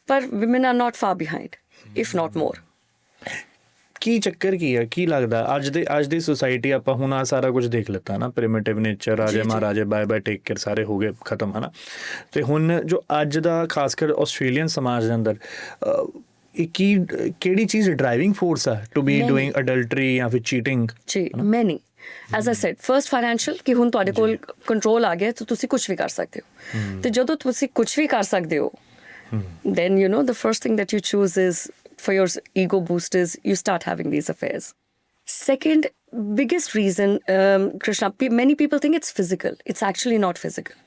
ਪਰ women are not far behind if not more. ਕੀ ਚੱਕਰ ਕੀ ਹੈ, ਕੀ ਲੱਗਦਾ ਅੱਜ ਦੀ ਸੋਸਾਇਟੀ, ਆਪਾਂ ਹੁਣ ਆ ਸਾਰਾ ਕੁਝ ਦੇਖ ਲਿੱਤਾ ਨਾ, ਪ੍ਰਿਮਿਟਿਵ ਨੇਚਰ, ਰਾਜੇ ਮਹਾਰਾਜੇ, ਬਾਏ ਬਾਏ ਟੇਕ ਕੇਅਰ ਸਾਰੇ ਹੋ ਗਏ ਖਤਮ, ਹੈ ਨਾ। ਤੇ ਹੁਣ ਜੋ ਅੱਜ ਦਾ ਖਾਸ ਕਰ ਆਸਟ੍ਰੇਲੀਅਨ ਸਮਾਜ ਦੇ ਅੰਦਰ ਇਹ ਕਿਹੜੀ ਚੀਜ਼ ਡਰਾਈਵਿੰਗ ਫੋਰਸ ਹੈ ਟੂ ਬੀ ਡੂਇੰਗ ਅਡਲਟਰੀ ਜਾਂ ਫਿਰ ਚੀਟਿੰਗ? ਜੀ ਮੈਨੀ as I said first financial, ਕਿ ਹੁਣ ਤੁਹਾਡੇ ਕੋਲ ਕੰਟਰੋਲ ਆ ਗਿਆ ਤਾਂ ਤੁਸੀਂ ਕੁਝ ਵੀ ਕਰ ਸਕਦੇ ਹੋ। ਤੇ ਜਦੋਂ ਤੁਸੀਂ ਕੁਝ ਵੀ ਕਰ ਸਕਦੇ ਹੋ, then you know the first thing that you choose is for your ego boost is you start having these affairs. Second biggest reason, Krishna, many people think it's physical. It's actually not physical.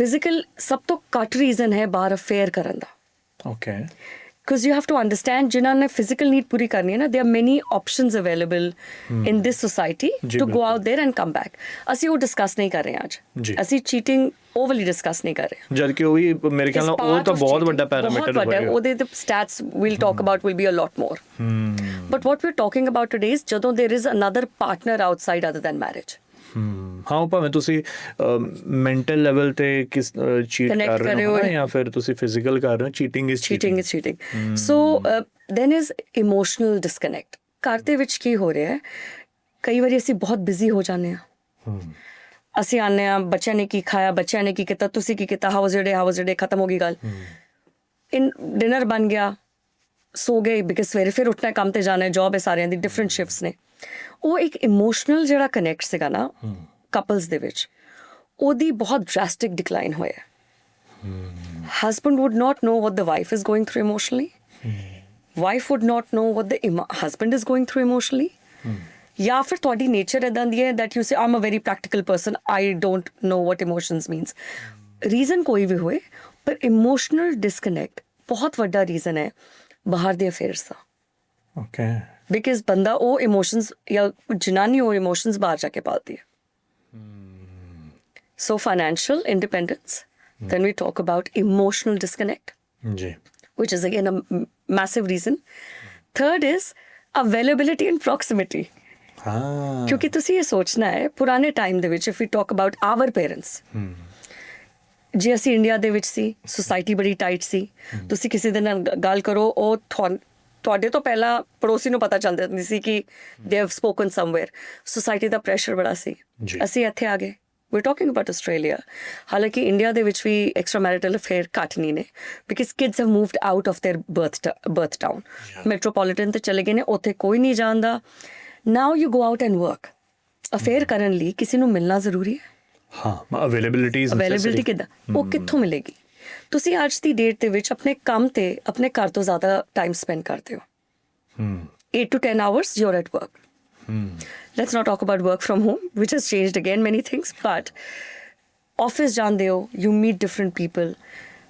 Physical sab to cut reason hai bahar affair karan da. Okay. Because you have to understand, जिन्होंने ने physical need पूरी करनी है ना, there are many options available in this society to go out there and come back. ਅਸੀਂ ਉਹ discuss ਨਹੀਂ ਕਰ ਰਹੇ ਅੱਜ। ਅਸੀਂ cheating overly discuss ਨਹੀਂ ਕਰ ਰਹੇ। ਜਦ ਕਿ ਉਹ ਵੀ ਮੇਰੇ ਖਿਆਲ ਨਾਲ ਉਹ ਤਾਂ ਬਹੁਤ ਵੱਡਾ ਪੈਰਾਮੀਟਰ ਹੋਏਗਾ। ਉਹਦੇ the stats we'll talk about will be a lot more. But what we're talking about today is ਜਦੋਂ there is another partner outside other than marriage. ਹਾਂ, ਭਾਵੇਂ ਤੁਸੀਂ ਮੈਂਟਲ ਲੈਵਲ ਤੇ ਕਿਸ ਚੀਟ ਕਰ ਰਹੇ ਹੋ ਜਾਂ ਫਿਰ ਤੁਸੀਂ ਫਿਜ਼ੀਕਲ ਕਰ ਰਹੇ ਹੋ, cheating is cheating. So then is emotional disconnect. ਘਰ ਦੇ ਵਿੱਚ ਕੀ ਹੋ ਰਿਹਾ ਹੈ, ਕਈ ਵਾਰੀ ਅਸੀਂ ਬਹੁਤ ਬਿਜ਼ੀ ਹੋ ਜਾਂਦੇ ਹਾਂ। ਅਸੀਂ ਆਉਂਦੇ ਹਾਂ, ਬੱਚਿਆਂ ਨੇ ਕੀ ਖਾਇਆ, ਬੱਚਿਆਂ ਨੇ ਕੀ ਕੀਤਾ, ਤੁਸੀਂ ਕੀ ਕੀਤਾ, ਹਾਊਸ ਡੇ ਖਤਮ ਹੋ ਗਈ ਗੱਲ। ਡਿਨਰ ਬਣ ਗਿਆ, ਸੋ ਗਏ, ਬਿਕਾਜ਼ ਸਵੇਰੇ ਫਿਰ ਉੱਠਣਾ, ਕੰਮ ਤੇ ਜਾਣਾ, ਜੌਬ ਹੈ, ਸਾਰਿਆਂ ਦੀ ਡਿਫਰੈਂਟ ਸ਼ਿਫਟਸ ਨੇ। ਉਹ ਇੱਕ ਇਮੋਸ਼ਨਲ ਜਿਹੜਾ ਕਨੈਕਟ ਸੀਗਾ ਨਾ ਕਪਲਸ ਦੇ ਵਿੱਚ, ਉਹਦੀ ਬਹੁਤ ਡਰੈਸਟਿਕ ਡਿਕਲਾਈਨ ਹੋਇਆ। Husband would not know what the wife is going through emotionally. Wife would not know what the husband is going through emotionally. ਜਾਂ ਫਿਰ ਤੁਹਾਡੀ ਨੇਚਰ ਇੱਦਾਂ ਦੀ ਹੈ that you say I'm a very practical person, I don't know what emotions means. Reason ਕੋਈ ਵੀ ਹੋਏ, ਪਰ emotional disconnect ਬਹੁਤ ਵੱਡਾ ਰੀਜ਼ਨ ਹੈ ਬਾਹਰ ਦੇ ਅਫੇਅਰਸ ਦਾ। ਓਕੇ। ਬਿਕਾਜ਼ ਬੰਦਾ ਉਹ ਇਮੋਸ਼ਨਸ ਜਾਂ ਜਨਾਨੀ ਉਹ ਇਮੋਸ਼ਨਸ ਬਾਹਰ ਜਾ ਕੇ ਪਾਲਦੀ ਹੈ। So financial independence, then we talk about emotional disconnect, which is again a massive reason. Third is availability and proximity. ਕਿਉਂਕਿ ਤੁਸੀਂ ਇਹ ਸੋਚਣਾ ਹੈ, ਪੁਰਾਣੇ ਟਾਈਮ ਦੇ ਵਿੱਚ if we talk about our parents, ਜੇ ਅਸੀਂ ਇੰਡੀਆ ਦੇ ਵਿੱਚ ਸੀ, ਸੁਸਾਇਟੀ ਬੜੀ ਟਾਈਟ ਸੀ, ਤੁਸੀਂ ਕਿਸੇ ਦੇ ਨਾਲ ਗੱਲ ਕਰੋ, ਉਹ ਤੁਹਾਡੇ ਤੋਂ ਪਹਿਲਾਂ ਪੜੋਸੀ ਨੂੰ ਪਤਾ ਚੱਲ ਜਾਂਦੀ ਸੀ ਕਿ they have spoken somewhere. Society the pressure ਬੜਾ ਸੀ। ਅਸੀਂ ਇੱਥੇ ਆ ਗਏ, we're talking about Australia. ਹਾਲਾਂਕਿ ਇੰਡੀਆ ਦੇ ਵਿੱਚ ਵੀ ਐਕਸਟਰਾ ਮੈਰਿਟਲ ਅਫੇਅਰ ਘੱਟ ਨਹੀਂ ਨੇ, because kids have moved out of there birth town. Metropolitan ਤੇ ਚਲੇ ਗਏ ਨੇ, ਉੱਥੇ ਕੋਈ ਨਹੀਂ ਜਾਣਦਾ। Now you go out and work. Affair ਕਰਨ ਲਈ ਕਿਸੇ ਨੂੰ ਮਿਲਣਾ ਜ਼ਰੂਰੀ ਹੈ। ਹਾਂ, ਅਵੇਲੇਬਿਲਿਟੀ ਕਿੱਦਾਂ, ਉਹ ਕਿੱਥੋਂ ਮਿਲੇਗੀ? ਤੁਸੀਂ ਅੱਜ ਦੀ ਡੇਟ ਦੇ ਵਿੱਚ ਆਪਣੇ ਕੰਮ ਤੇ ਆਪਣੇ ਘਰ ਤੋਂ ਜ਼ਿਆਦਾ ਟਾਈਮ ਸਪੈਂਡ ਕਰਦੇ ਹੋ। 8 to 10 hours you're at work. Let's not talk about work from home, which has changed again many things, but office ਜਾਂਦੇ ਹੋ, you meet different people.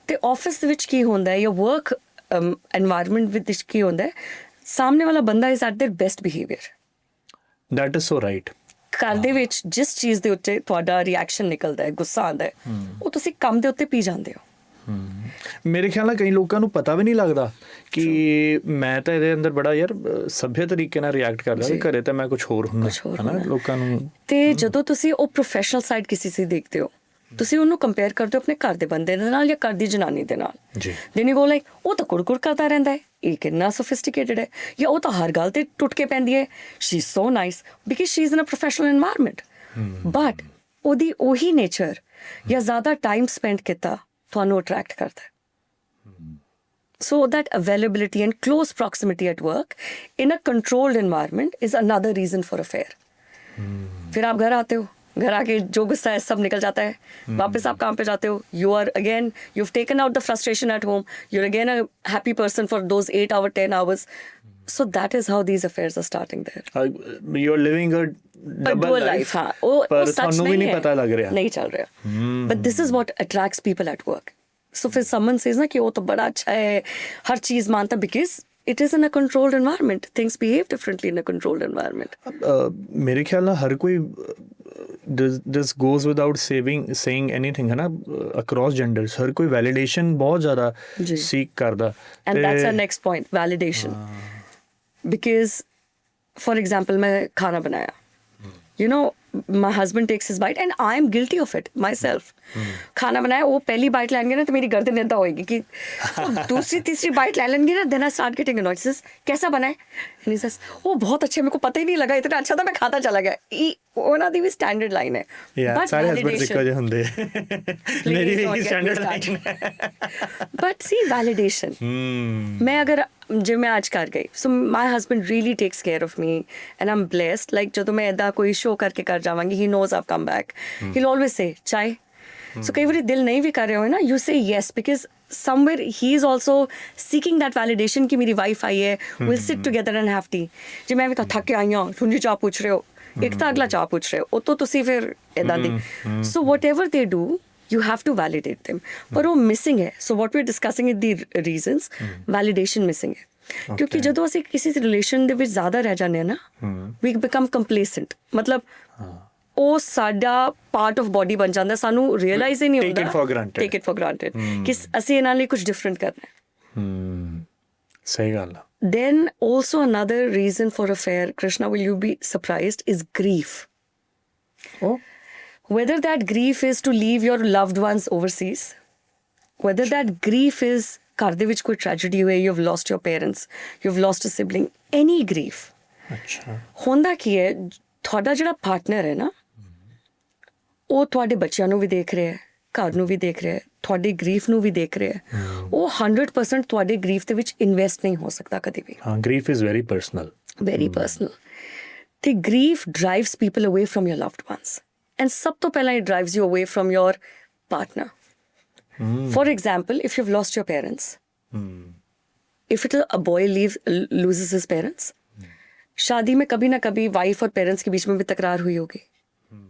ਤੇ ਆਫਿਸ ਦੇ ਵਿੱਚ ਕੀ ਹੁੰਦਾ ਹੈ, ਜਾਂ ਵਰਕ ਐਨਵਾਇਰਨਮੈਂਟ ਵਿੱਚ ਕੀ ਹੁੰਦਾ ਹੈ, ਸਾਹਮਣੇ ਵਾਲਾ ਬੰਦਾ is at their best behavior. That is so right. ਘਰ ਦੇ ਵਿੱਚ ਜਿਸ ਚੀਜ਼ ਦੇ ਉੱਤੇ ਤੁਹਾਡਾ ਰਿਐਕਸ਼ਨ ਨਿਕਲਦਾ ਹੈ, ਗੁੱਸਾ ਆਉਂਦਾ ਹੈ, ਉਹ ਤੁਸੀਂ ਕੰਮ ਦੇ ਉੱਤੇ ਪੀ ਜਾਂਦੇ ਹੋ। ਮੇਰੇ ਖਿਆਲ ਨਾਲ ਕਈ ਲੋਕਾਂ ਨੂੰ ਪਤਾ ਵੀ ਨਹੀਂ ਲੱਗਦਾ ਕਿ ਮੈਂ ਤਾਂ ਇਹਦੇ ਅੰਦਰ ਬੜਾ ਯਾਰ ਸਭ्य ਤਰੀਕੇ ਨਾਲ ਰਿਐਕਟ ਕਰਦਾ, ਘਰੇ ਤਾਂ ਮੈਂ ਕੁਝ ਹੋਰ ਹੁੰਦਾ ਹੈ ਨਾ ਲੋਕਾਂ ਨੂੰ। ਤੇ ਜਦੋਂ ਤੁਸੀਂ ਉਹ ਪ੍ਰੋਫੈਸ਼ਨਲ ਸਾਈਡ ਕਿਸੇ ਸੀ ਦੇਖਦੇ ਹੋ, ਤੁਸੀਂ ਉਹਨੂੰ ਕੰਪੇਅਰ ਕਰਦੇ ਹੋ ਆਪਣੇ ਘਰ ਦੇ ਬੰਦੇ ਦੇ ਨਾਲ ਜਾਂ ਘਰ ਦੀ ਜਨਾਨੀ ਦੇ ਨਾਲ। then you go like, ਉਹ ਤਾਂ ਕੁੜਕੁੜ ਕਰਦਾ ਰਹਿੰਦਾ ਹੈ, ਇਹ ਕਿੰਨਾ ਸੋਫਿਸਟੀਕੇਟਡ ਹੈ, ਜਾਂ ਉਹ ਤਾਂ ਹਰ ਗੱਲ ਤੇ ਟੁੱਟ ਕੇ ਪੈਂਦੀ ਹੈ, she is so nice because she is in a professional environment. but ਉਹਦੀ ਉਹੀ ਨੇਚਰ ਜਾਂ ਜ਼ਿਆਦਾ ਟਾਈਮ ਸਪੈਂਡ ਕੀਤਾ ਤੁਹਾਨੂੰ ਅਟਰੈਕਟ ਕਰਦਾ ਹੈ। So that availability and close proximity at work in a controlled environment is another reason for affair. फिर आप घर आते हो, घर आके जो गुस्सा है सब निकल जाता है, वापस आप काम पे जाते हो, you are again, you've taken out the frustration at home, you're again a happy person for those 8 hours, 10 hours. So that is how these affairs are starting there. You're living a double life. हाँ, वो सच नहीं है, पता लग रहा, नहीं चल रहा। But this is what attracts people at work. So फिर someone says ना कि वो तो बड़ा अच्छा है, हर चीज़ मानता, because it is in a controlled environment. Things behave differently in a controlled environment. मेरे ख्याल ਨਾਲ हर कोई this goes without saying anything है ना, across genders हर कोई validation बहुत ज़्यादा जी। seek करदा, And that's our next point, validation. Because, for example, मैं खाना बनाया. You know, my husband takes his bite and I am guilty of it myself. खाना बनाया, वो पहली बाइट लेंगे ना तो मेरी गर्दन ऐसा होएगी कि वो दूसरी तीसरी बाइट ले लेंगे ना, then I start getting annoyed. He says, कैसा बना है? And he says, वो बहुत अच्छा, मेरे को पता ही नहीं लगा, इतना अच्छा था, मैं खाता चला गया. ਉਹਨਾਂ ਦੀ ਵੀ ਸਟੈਂਡਰਡ ਲਾਈਨ ਹੈ. Yeah, ਸਾਰੇ ਹਸਬੈਂਡ ਇੱਕੋ ਜਿਹੇ ਹੁੰਦੇ ਮੇਰੀ ਵੀ ਸਟੈਂਡਰਡ ਲਾਈਨ ਹੈ. But see, validation. मैं अगर ਜਿਵੇਂ ਮੈਂ ਅੱਜ ਕਰ ਗਈ, so my husband really takes care of me and I'm blessed. Like ਜਦੋਂ ਮੈਂ ਏਦਾਂ ਕੋਈ ਸ਼ੋ ਕਰਕੇ ਕਰ ਜਾਵਾਂਗੀ, he knows I've come back. He'll always say, ਚਾय. So ਕਈ ਵਾਰੀ ਦਿਲ ਨਹੀਂ ਵੀ ਕਰ ਰਿਹਾ ਹੋਏ ਨਾ, you say yes because somewhere he is also seeking that validation ਕਿ ਮੇਰੀ ਵਾਈਫ ਆਈ ਹੈ, we'll sit together and have tea. ਜੇ ਮੈਂ ਵੀ ਕਹਾਂ ਥੱਕ ਕੇ ਆਈ ਹਾਂ, ਤੁਸੀਂ ਚਾਹ ਪੁੱਛ ਰਹੇ ਹੋ, ਇੱਕ ਤਾਂ ਅਗਲਾ ਚਾਹ ਪੁੱਛ ਰਹੇ ਹੋ, ਉਹ ਤੋਂ ਤੁਸੀਂ ਫਿਰ ਏਦਾਂ ਦੀ. So whatever they do, you have to validate them. ਪਰ ਉਹ missing ਹੈ. So what we're discussing is the reasons. Validation missing ਹੈ. ਕਿਉਂਕਿ ਜਦੋਂ ਅਸੀਂ ਕਿਸੇ ਰਿਲੇਸ਼ਨ ਦੇ ਵਿੱਚ ਜ਼ਿਆਦਾ ਰਹਿ ਜਾਂਦੇ ਹਾਂ ਨਾ, we become complacent. ਮਤਲਬ ਉਹ ਸਾਡਾ ਪਾਰਟ ਆਫ ਬੋਡੀ ਬਣ ਜਾਂਦਾ, ਸਾਨੂੰ ਰਿਅਲਾਈਜ਼ ਹੀ ਨਹੀਂ ਹੁੰਦਾ. Take it for granted. ਕਿ ਅਸੀਂ ਇਹਨਾਂ ਲਈ ਕੁਝ ਡਿਫਰੈਂਟ ਕਰਨਾ ਹੈ. ਸਹੀ ਗੱਲ ਆ. Then also another reason for affair, Krishna, will you be surprised, is grief. Oh. Whether that grief is to leave your loved ones overseas, whether that grief is ਘਰ ਦੇ ਵਿੱਚ ਕੋਈ tragedy ਹੋਈ, you've lost your parents, you've lost a sibling, any grief. ਅੱਛਾ. ਹੁੰਦਾ ਕੀ ਹੈ, ਤੁਹਾਡਾ ਜਿਹੜਾ ਪਾਰਟਨਰ ਹੈ ਨਾ, ਉਹ ਤੁਹਾਡੇ ਬੱਚਿਆਂ ਨੂੰ ਵੀ ਦੇਖ ਰਿਹਾ ਹੈ, ਘਰ ਨੂੰ ਵੀ ਦੇਖ ਰਿਹਾ ਹੈ, ਤੁਹਾਡੀ ਗਰੀਫ ਨੂੰ ਵੀ ਦੇਖ ਰਿਹਾ ਹੈ. ਉਹ 100% ਤੁਹਾਡੇ ਗਰੀਫ ਦੇ ਵਿੱਚ ਇਨਵੈਸਟ ਨਹੀਂ ਹੋ ਸਕਦਾ ਕਦੇ ਵੀ. ਹਾਂ, grief is very personal. Very personal. The grief drives people away from your loved ones. And ਸਭ ਤੋਂ ਪਹਿਲਾਂ it drives you away from your partner. For example, if you've lost your parents, if a boy loses his parents, शादी में कभी ना कभी wife और parents के बीच में भी तकरार हुई होगी.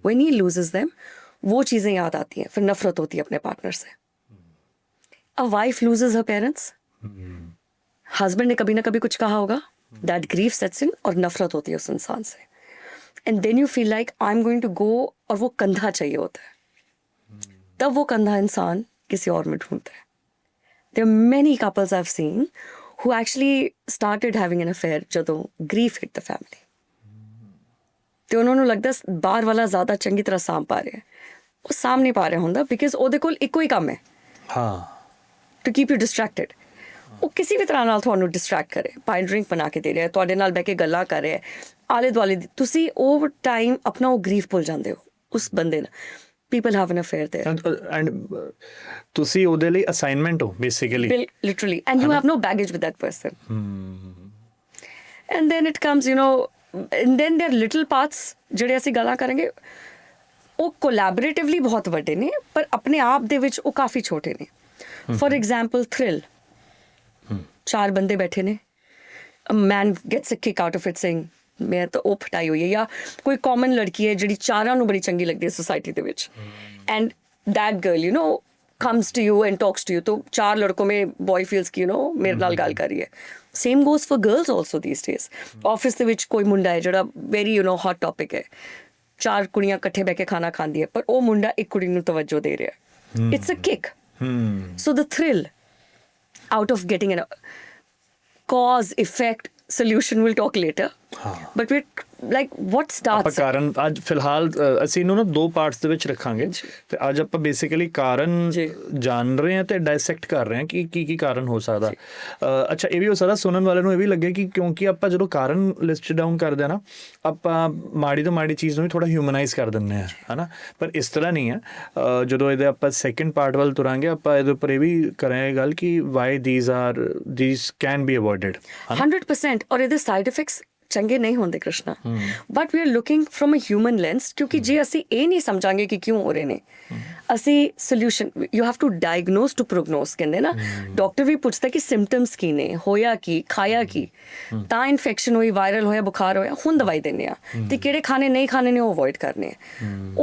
When he loses them, वो चीज़ें याद आती हैं, फिर नफरत होती है अपने पार्टनर से. A wife loses her parents, husband ने कभी ना कभी कुछ कहा होगा, that grief sets in और नफरत होती है उस इंसान से. And then you feel like I'm going to go, और वो कंधा चाहिए होता है. तब वो कंधा इंसान किसी और में ढूंढता है. There are many couples I've seen who actually started having an affair ਜਦੋਂ grief hit the family. ਤੇ ਉਹਨਾਂ ਨੂੰ ਲੱਗਦਾ ਬਾਹਰ ਵਾਲਾ ਜ਼ਿਆਦਾ ਚੰਗੀ ਤਰ੍ਹਾਂ ਸਾਂਭ ਪਾ ਰਿਹਾ, ਉਹ ਸਾਂਭ ਨਹੀਂ ਪਾ ਰਿਹਾ ਹੁੰਦਾ ਬਿਕਾਜ਼ ਉਹਦੇ ਕੋਲ ਇੱਕੋ ਹੀ ਕੰਮ ਹੈ. ਹਾਂ. To keep you distracted. ਉਹ ਕਿਸੇ ਵੀ ਤਰ੍ਹਾਂ ਨਾਲ ਤੁਹਾਨੂੰ ਡਿਸਟਰੈਕਟ ਕਰੇ, ਭਾਵੇਂ ਡਰਿੰਕ ਬਣਾ ਕੇ ਦੇ ਰਿਹਾ, ਤੁਹਾਡੇ ਨਾਲ ਬਹਿ ਕੇ ਗੱਲਾਂ ਕਰ ਰਿਹਾ, ਆਲੇ ਦੁਆਲੇ ਦੀ, ਤੁਸੀਂ ਓਵਰ ਟਾਈਮ ਆਪਣਾ ਉਹ ਗਰੀਫ ਭੁੱਲ ਜਾਂਦੇ ਹੋ ਉਸ ਬੰਦੇ ਨਾਲ. People have an affair there. And ਤੁਸੀਂ ਉਹਦੇ ਲਈ ਅਸਾਈਨਮੈਂਟ ਹੋ basically. Literally. And you have no baggage with that person. And then it comes, you know, and then there are little parts ਜਿਹੜੇ ਅਸੀਂ ਗੱਲਾਂ ਕਰਾਂਗੇ, ਉਹ ਕੋਲੈਬੋਰੇਟਿਵਲੀ ਬਹੁਤ ਵੱਡੇ ਨੇ ਪਰ ਆਪਣੇ ਆਪ ਦੇ ਵਿੱਚ ਉਹ ਕਾਫੀ ਛੋਟੇ ਨੇ. For example thrill. 4 ਬੰਦੇ ਬੈਠੇ ਨੇ, a man gets a kick out of it saying ਮੈਂ ਤਾਂ ਉਹ ਫਟਾਈ ਹੋਈ ਹੈ, ਜਾਂ ਕੋਈ ਕਾਮਨ ਲੜਕੀ ਹੈ ਜਿਹੜੀ ਚਾਰਾਂ ਨੂੰ ਬੜੀ ਚੰਗੀ ਲੱਗਦੀ ਹੈ ਸੋਸਾਇਟੀ ਦੇ ਵਿੱਚ, and that girl you know comes to you and talks to you, तो 4 लड़कों में boy feels कि you know मेरे नाल गल कर रही है. Same goes for girls also these days. Office ਦੇ ਵਿੱਚ ਕੋਈ ਮੁੰਡਾ ਹੈ ਜਿਹੜਾ very you know hot topic ਹੈ, 4 ਕੁੜੀਆਂ ਇਕੱਠੇ ਬਹਿ ਕੇ ਖਾਣਾ ਖਾਂਦੀ ਹੈ ਪਰ ਉਹ ਮੁੰਡਾ ਇੱਕ ਕੁੜੀ ਨੂੰ ਤਵੱਜੋ ਦੇ ਰਿਹਾ. It's a kick. So the thrill out of getting a cause effect solution, we'll talk later. But we're like what starts ਆਪਾਂ ਕਾਰਨ ਅੱਜ ਫਿਲਹਾਲ ਅਸੀਂ ਇਹਨੂੰ ਨਾ 2 ਪਾਰਟਸ ਦੇ ਵਿੱਚ ਰੱਖਾਂਗੇ ਤੇ ਅੱਜ ਆਪਾਂ ਬੇਸਿਕਲੀ ਕਾਰਨ ਜਾਣ ਰਹੇ ਹਾਂ ਤੇ ਡਾਇਸੈਕਟ ਕਰ ਰਹੇ ਹਾਂ ਕਿ ਕੀ ਕਾਰਨ ਹੋ ਸਕਦਾ. ਅੱਛਾ, ਇਹ ਵੀ ਹੋ ਸਕਦਾ ਸੁਣਨ ਵਾਲੇ ਨੂੰ ਇਹ ਵੀ ਲੱਗੇ ਕਿ ਕਿਉਂਕਿ ਆਪਾਂ ਜਦੋਂ ਕਾਰਨ ਲਿਸਟ ਡਾਊਨ ਕਰਦੇ ਆ ਨਾ, ਆਪਾਂ ਮਾੜੀ ਤੋਂ ਮਾੜੀ ਚੀਜ਼ ਨੂੰ ਵੀ ਥੋੜਾ ਹਿਊਮਨਾਈਜ਼ ਕਰ ਦਿੰਦੇ ਆ, ਹਨਾ, ਪਰ ਇਸ ਤਰ੍ਹਾਂ ਨਹੀਂ ਹੈ. ਜਦੋਂ ਇਹਦੇ ਆਪਾਂ ਸੈਕਿੰਡ ਪਾਰਟ ਵੱਲ ਤੁਰਾਂਗੇ ਆਪਾਂ ਇਹਦੇ ਉੱਪਰ ਇਹ ਵੀ ਕਰਾਂਗੇ ਗੱਲ ਕਿ Y these can be avoided. 100%. ਔਰ ਇਹਦੇ ਸਾਈਡ ਇਫੈਕਟਸ ਚੰਗੇ ਨਹੀਂ ਹੁੰਦੇ Krishna, but we are looking from a human lens. ਕਿਉਂਕਿ ਜੇ ਅਸੀਂ ਇਹ ਨਹੀਂ ਸਮਝਾਂਗੇ ਕਿ ਕਿਉਂ ਹੋ ਰਹੇ ਨੇ, ਅਸੀਂ solution, you have to diagnose to prognose ਕਹਿੰਦੇ ਨਾ. ਡਾਕਟਰ ਵੀ ਪੁੱਛਦਾ ਕਿ ਸਿੰਪਟਮਸ ਕੀ ਨੇ, ਹੋਇਆ ਕੀ, ਖਾਇਆ ਕੀ, ਤਾਂ ਇਨਫੈਕਸ਼ਨ ਹੋਈ, ਵਾਇਰਲ ਹੋਇਆ, ਬੁਖਾਰ ਹੋਇਆ, ਹੁਣ ਦਵਾਈ ਦਿੰਦੇ ਆ, ਤੇ ਕਿਹੜੇ ਖਾਣੇ ਨਹੀਂ ਖਾਣੇ ਨੇ ਉਹ ਅਵੋਇਡ ਕਰਨੇ ਆ.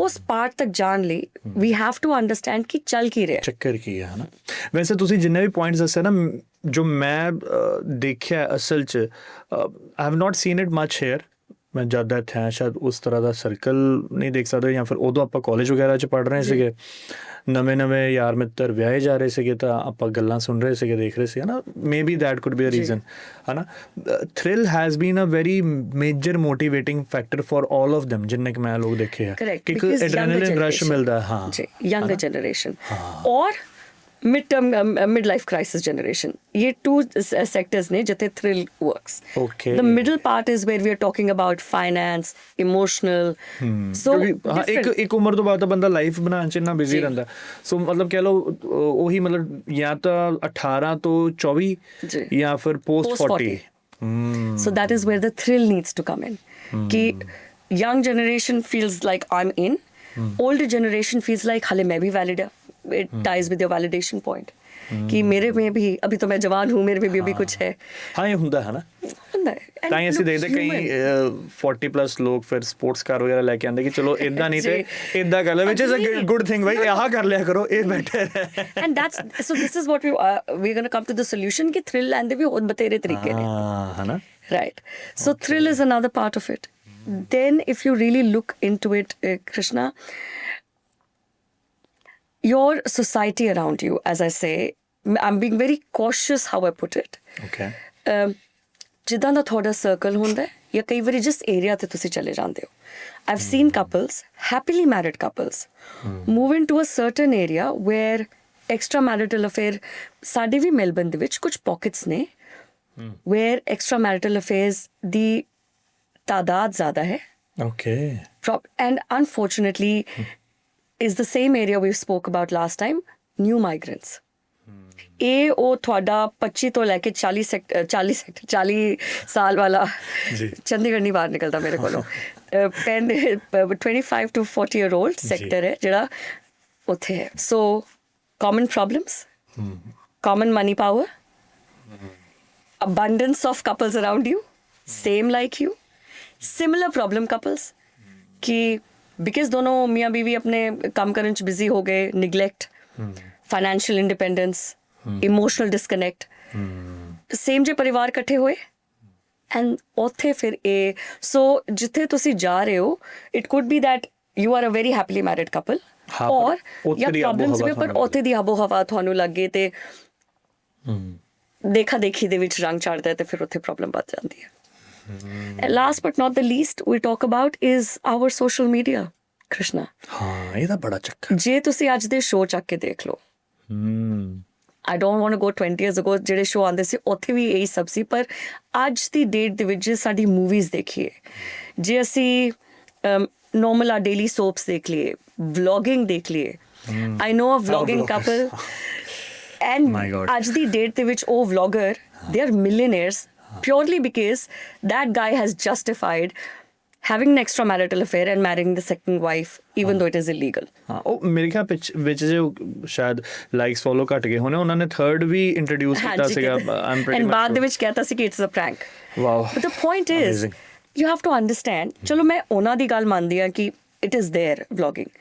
ਉਸ ਪਾਰਟ ਤੱਕ ਜਾਣ ਲਈ ਵੀ ਹੈਵ ਟੂ ਅੰਡਰਸਟੈਂਡ ਕਿ ਚੱਲ ਕੀ ਰਿਹਾ, ਚੱਕਰ ਕੀ ਹੈ, ਹਨਾ. ਵੈਸੇ ਤੁਸੀਂ ਜਿੰਨੇ ਵੀ ਪੁਆਇੰਟਸ ਦੱਸੇ ਨਾ, ਜੋ ਮੈਂ ਦੇਖਿਆ ਅਸਲ 'ਚ, I have not seen it much here, ਮੈਂ ਜਦ ਇੱਥੇ ਆਇਆ ਸ਼ਾਇਦ ਉਸ ਤਰ੍ਹਾਂ ਦਾ ਸਰਕਲ ਨਹੀਂ ਦੇਖ ਸਕਦੇ, ਜਾਂ ਫਿਰ ਉਦੋਂ ਆਪਾਂ ਕਾਲਜ ਵਗੈਰਾ 'ਚ ਪੜ੍ਹ ਰਹੇ ਸੀਗੇ, ਨਵੇਂ ਯਾਰ ਮਿੱਤਰ ਵਿਆਹੇ ਜਾ ਰਹੇ ਸੀਗੇ, ਤਾਂ ਆਪਾਂ ਗੱਲਾਂ ਸੁਣ ਰਹੇ ਸੀਗੇ, ਦੇਖ ਰਹੇ ਸੀ, ਹੈ ਨਾ, maybe that could be a reason, ਹੈ ਨਾ। Thrill has been a very major motivating factor for all of them, ਜਿੰਨੇ ਕਿ ਮੈਂ ਲੋਕ ਦੇਖੇ ਆ ਕਿ ਇੱਕ ਐਡਰੇਨਲਿਨ ਰਸ਼ ਮਿਲਦਾ। ਹਾਂ ਜੀ, ਯੰਗਰ ਜਨਰੇਸ਼ਨ ਔਰ mid life crisis generation, ये two sectors ने जिथे thrill works. Okay. The middle part is where we are talking about finance, emotional. So ਇੱਕ ਉਮਰ ਤੋਂ ਬਾਅਦ ਤਾਂ ਬੰਦਾ ਲਾਈਫ ਬਣਾਉਣ 'ਚ ਇੰਨਾ ਬਿਜ਼ੀ ਰਹਿੰਦਾ, ਸੋ ਮਤਲਬ ਕਹਿ ਲਓ ਉਹੀ ਮਤਲਬ ਜਾਂ ਤਾਂ 18 ਤੋਂ 24 ਜਾਂ ਫਿਰ post 40. So that is where the thrill needs to come in. कि young generation feels like I'm in, older generation feels like हाले मैं भी valid है. It ties with your validation point. कि मेरे में भी अभी तो मैं जवान हूँ, मेरे में भी अभी कुछ है। हाँ ये ਹੁੰਦਾ ਹੈ ਨਾ, ਤਾਂ ਹੀ ਅਸੀਂ ਦੇਖਦੇ ਕਈ 40 ਪਲੱਸ ਲੋਕ ਫਿਰ ਸਪੋਰਟਸ ਕਾਰ ਵਗੈਰਾ ਲੈ ਕੇ ਆਉਂਦੇ ਕਿ ਚਲੋ ਇਦਾਂ ਨਹੀਂ ਤੇ ਇਦਾਂ ਕਰ ਲੈ, which is a good thing, ਭਾਈ ਆਹ ਕਰ ਲਿਆ ਕਰੋ, ਇਹ ਬੈਟਰ ਹੈ। And that's so this is what we're going to come to the solution ਕਿ thrill ਲੈਣ ਦੇ ਵੀ ਹੋਰ ਬਥੇਰੇ ਤਰੀਕੇ ਨੇ, ਹੈ ਨਾ, right? So thrill is another part of it. Then if you really look into it, Krishna, your society around you, as I say, I'm being very cautious how I put it. Okay. ਜਿੱਦਾਂ ਦਾ ਤੁਹਾਡਾ circle ਹੁੰਦਾ ਹੈ ਜਾਂ ਕਈ ਵਾਰੀ ਜਿਸ area ਤੇ ਤੁਸੀਂ ਚਲੇ ਜਾਂਦੇ ਹੋ, I've seen couples, happily married couples, move into a certain area where extramarital affair, ਸਾਡੇ ਵੀ ਮੈਲਬਨ ਦੇ ਵਿੱਚ ਕੁਝ pockets ਨੇ where extramarital affairs ਦੀ ਤਾਦਾਦ ਜ਼ਿਆਦਾ ਹੈ. Okay. And unfortunately is the same area we spoke about last time, new migrants. ਇਹ ਉਹ ਤੁਹਾਡਾ 25 ਤੋਂ ਲੈ ਕੇ 40 ਸਾਲ ਵਾਲਾ ਚੰਡੀਗੜ੍ਹ ਨਹੀਂ ਬਾਹਰ ਨਿਕਲਦਾ ਮੇਰੇ ਕੋਲੋਂ, 25 to 40 year old ਸੈਕਟਰ ਹੈ ਜਿਹੜਾ ਉੱਥੇ ਹੈ. So common problems, common money power, abundance of couples around you, same like you, similar problem couples कि बिकॉज दोनों मियाँ बीवी अपने काम करने च बिजी हो गए, neglect, financial independence, emotional disconnect, same जे परिवार इकट्ठे होए एंड उत्थे फिर ए सो जिथे तुसी जा रहे हो, it could be that you are a very happily married couple और या प्रॉब्लम्स भी पर उत्थे दी आबो हवा ਤੁਹਾਨੂੰ ਲੱਗੇ ਤੇ ਦੇਖਾ ਦੇਖੀ ਦੇ ਵਿੱਚ ਰੰਗ ਚੜਦਾ ਤੇ ਫਿਰ ਉੱਥੇ ਪ੍ਰੋਬਲਮ ਵੱਧ ਜਾਂਦੀ ਹੈ. And last but not the least we talk about is our social media, Krishna. ਹਾਂ ਇਹਦਾ ਬੜਾ ਚੱਕਰ, ਜੇ ਤੁਸੀਂ ਅੱਜ ਦੇ ਸ਼ੋਅ ਚੱਕ ਕੇ ਦੇਖ ਲਓ, I don't want to go 20 years ago ਜਿਹੜੇ ਸ਼ੋਅ ਆਉਂਦੇ ਸੀ ਉੱਥੇ ਵੀ ਇਹੀ ਸਭ ਸੀ, ਪਰ ਅੱਜ ਦੀ ਡੇਟ ਦੇ ਵਿੱਚ ਸਾਡੀ ਮੂਵੀਜ਼ ਦੇਖੀਏ, ਜੇ ਅਸੀਂ ਨੋਰਮਲ ਆ ਡੇਲੀ ਸੋਪਸ ਦੇਖ ਲਈਏ, ਵਲੌਗਿੰਗ ਦੇਖ ਲਈਏ, I know a vlogging couple and ਅੱਜ ਦੀ ਡੇਟ ਦੇ ਵਿੱਚ ਉਹ vlogger they are millionaires purely because that guy has justified having an extramarital affair and marrying the second wife even though it is illegal. ਹਾਂ ਉਹ ਮੇਰੇ ਖਿਆਲ ਵਿੱਚ ਜੋ ਸ਼ਾਇਦ ਲਾਈਕਸ ਫੋਲੋ ਘਟ ਗਏ ਹੋਣੇ, ਉਹਨਾਂ ਨੇ ਥਰਡ ਵੀ ਇੰਟਰੋਡਿਊਸ ਕੀਤਾ ਸੀਗਾ, I'm pretty much ਬਾਅਦ ਦੇ ਵਿੱਚ ਕਹਿਤਾ ਸੀ ਕਿ it's a prank. Wow. But the point is you have to understand, ਚਲੋ ਮੈਂ ਉਹਨਾਂ ਦੀ ਗੱਲ ਮੰਨਦੀ ਹਾਂ ਕਿ it is their vlogging,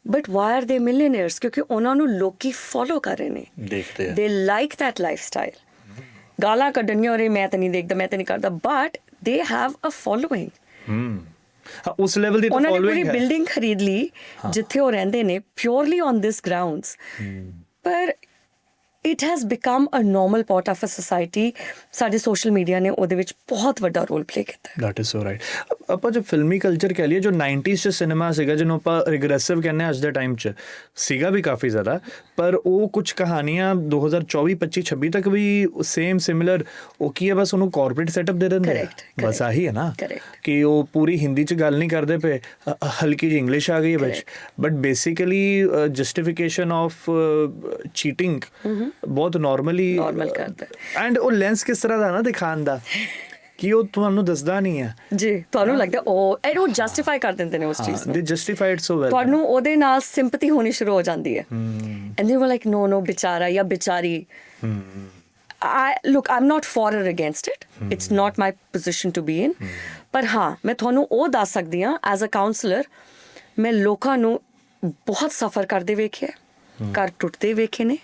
but why are they millionaires? ਕਿਉਂਕਿ ਉਹਨਾਂ ਨੂੰ ਲੋਕੀ ਫੋਲੋ ਕਰ ਰਹੇ ਨੇ, ਦੇਖਦੇ ਆ, they like that lifestyle. ਗਾਲਾਂ ਕੱਢਣੀਆਂ ਔਰ ਮੈਂ ਤਾਂ ਨਹੀਂ ਦੇਖਦਾ, ਮੈਂ ਤਾਂ ਨਹੀਂ ਕਰਦਾ, but they have a following. ਉਸ ਲੈਵਲ ਦੀ ਤਾਂ ਉਹਨਾਂ ਨੇ ਫੋਲੋਇੰਗ ਪੂਰੀ ਹੈ, ਬਿਲਡਿੰਗ ਖਰੀਦ ਲਈ ਜਿੱਥੇ ਉਹ ਰਹਿੰਦੇ ਨੇ ਪਿਓਰਲੀ ਔਨ ਦਿਸ ਗਰਾਊਂਡਸ, ਪਰ it has become a normal part of a society. ਸਾਡੇ ਸੋਸ਼ਲ ਮੀਡੀਆ ਨੇ ਉਹਦੇ ਵਿੱਚ ਬਹੁਤ ਵੱਡਾ ਰੋਲ ਪਲੇ ਕੀਤਾ ਹੈ. That is so right. ਆਪਾਂ ਜੋ ਫਿਲਮੀ ਕਲਚਰ ਕਹਿ ਲਈਏ, ਜੋ 90s 'ਚ ਸਿਨੇਮਾ ਸੀਗਾ, ਜਿਹਨੂੰ ਆਪਾਂ ਰਿਗਰੈਸਿਵ ਕਹਿੰਦੇ ਅੱਜ ਦੇ ਟਾਈਮ 'ਚ ਸੀਗਾ ਵੀ ਕਾਫੀ ਜ਼ਿਆਦਾ, ਪਰ ਉਹ ਕੁਝ ਕਹਾਣੀਆਂ 2024, 25, 26 ਤੱਕ ਵੀ ਸੇਮ ਸਿਮਿਲਰ ਉਹ ਕੀ ਹੈ, ਬਸ ਉਹਨੂੰ ਕਾਰਪੋਰੇਟ ਸੈਟਅਪ ਦੇ ਦਿੰਦੇ ਆ, ਬਸ ਆਹੀ ਹੈ ਨਾ, ਕਿ ਉਹ ਪੂਰੀ ਹਿੰਦੀ 'ਚ ਗੱਲ ਨਹੀਂ ਕਰਦੇ ਪਏ, ਹਲਕੀ ਜਿਹੀ ਇੰਗਲਿਸ਼ ਆ ਗਈ ਹੈ ਵਿੱਚ, but basically justification of cheating ਬਹੁਤ ਨੋਰਮਲ ਕਰਦਾ, ਐਂਡ ਉਹ ਲੈਂਸ ਕਿਸ ਤਰ੍ਹਾਂ ਦਾ ਨਾ ਦਿਖਾਉਣ ਦਾ ਕਿ ਉਹ ਤੁਹਾਨੂੰ ਦੱਸਦਾ ਨਹੀਂ ਹੈ ਜੀ, ਤੁਹਾਨੂੰ ਲੱਗਦਾ ਉਹ ਜਸਟੀਫਾਈ ਕਰ ਦਿੰਦੇ ਨੇ ਉਸ ਚੀਜ਼ ਨੂੰ, ਦੇ ਜਸਟੀਫਾਈਡ ਸੋ ਵੈਲ, ਤੁਹਾਨੂੰ ਉਹਦੇ ਨਾਲ ਸਿੰਪੈਥੀ ਹੋਣੀ ਸ਼ੁਰੂ ਹੋ ਜਾਂਦੀ ਹੈ, and you are like no ਵਿਚਾਰਾ ਜਾਂ ਵਿਚਾਰੀ. Look, I'm not for or against it. It's not my position to be in. ਪਰ ਹਾਂ ਮੈਂ ਤੁਹਾਨੂੰ ਉਹ ਦੱਸ ਸਕਦੀ ਹਾਂ ਐਜ਼ ਅ ਕਾਉਂਸਲਰ, ਮੈਂ ਲੋਕਾਂ ਨੂੰ ਬਹੁਤ ਸਫਰ ਕਰਦੇ ਵੇਖਿਆ, ਘਰ ਟੁੱਟਦੇ ਵੇਖੇ ਨੇ,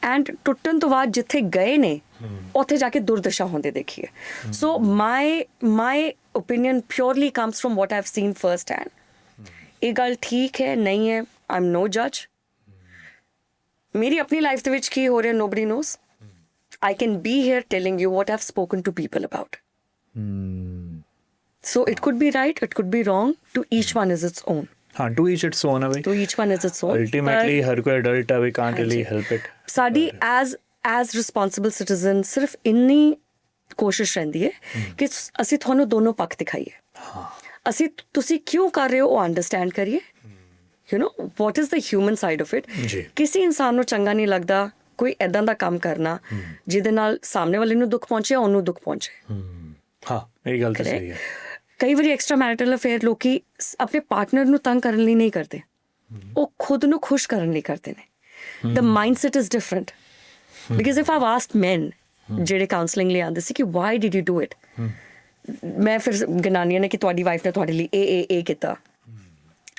ਐਂਡ ਟੁੱਟਣ ਤੋਂ ਬਾਅਦ ਜਿੱਥੇ ਗਏ ਨੇ ਉੱਥੇ ਜਾ ਕੇ ਦੁਰਦਸ਼ਾ ਹੁੰਦੇ ਦੇਖੀ ਹੈ so my opinion purely comes from what I have seen first hand ਇਹ ਗੱਲ ਠੀਕ ਹੈ ਨਹੀਂ ਹੈ ਆਈ ਐਮ ਨੋ ਜੱਜ ਮੇਰੀ ਆਪਣੀ ਲਾਈਫ ਦੇ ਵਿੱਚ ਕੀ ਹੋ ਰਿਹਾ nobody knows I can be here telling you what I've spoken to people about. So it could be right, it could be wrong. To each one is its own. हाँ, to each its own है भाई. To each one is its own. Ultimately, हर कोई adult है, we can't really help it. Sari as responsible citizen सिर्फ इन्नी कोशिश रहती है कि ਅਸੀਂ ਤੁਹਾਨੂੰ ਦੋਨੋਂ ਪੱਖ ਦਿਖਾਈਏ. ਅਸੀਂ ਤੁਸੀਂ ਕਿਉਂ ਕਰ ਰਹੇ ਹੋ ਉਹ ਅੰਡਰਸਟੈਂਡ ਕਰੀਏ. You know what is the human side of it? ਕਿਸੇ ਇਨਸਾਨ ਨੂੰ ਚੰਗਾ ਨਹੀਂ ਲੱਗਦਾ ਕੋਈ ਐਦਾਂ ਦਾ ਕੰਮ ਕਰਨਾ ਜਿਹਦੇ ਨਾਲ ਸਾਹਮਣੇ ਵਾਲੇ ਨੂੰ ਦੁੱਖ ਪਹੁੰਚੇ ਉਹਨੂੰ ਦੁੱਖ ਪਹੁੰਚੇ. ਹਾਂ ਇਹ ਗੱਲ ਤਾਂ ਸਹੀ ਹੈ. ਕਈ ਵਾਰੀ ਐਕਸਟਰਾ ਮੈਰਿਟਲ ਅਫੇਅਰ ਲੋਕੀ ਆਪਣੇ ਪਾਰਟਨਰ ਨੂੰ ਤੰਗ ਕਰਨ ਲਈ ਨਹੀਂ ਕਰਦੇ ਉਹ ਖੁਦ ਨੂੰ ਖੁਸ਼ ਕਰਨ ਲਈ ਕਰਦੇ ਨੇ. The mindset is different because if I've asked man ਜਿਹੜੇ ਕਾਉਂਸਲਿੰਗ ਲਈ ਆਉਂਦੇ ਸੀ ਕਿ why did you do it ਮੈਂ ਫਿਰ ਗਨਾਨੀਆਂ ਨੇ ਕਿ ਤੁਹਾਡੀ ਵਾਈਫ ਨੇ ਤੁਹਾਡੇ ਲਈ ਇਹ ਕੀਤਾ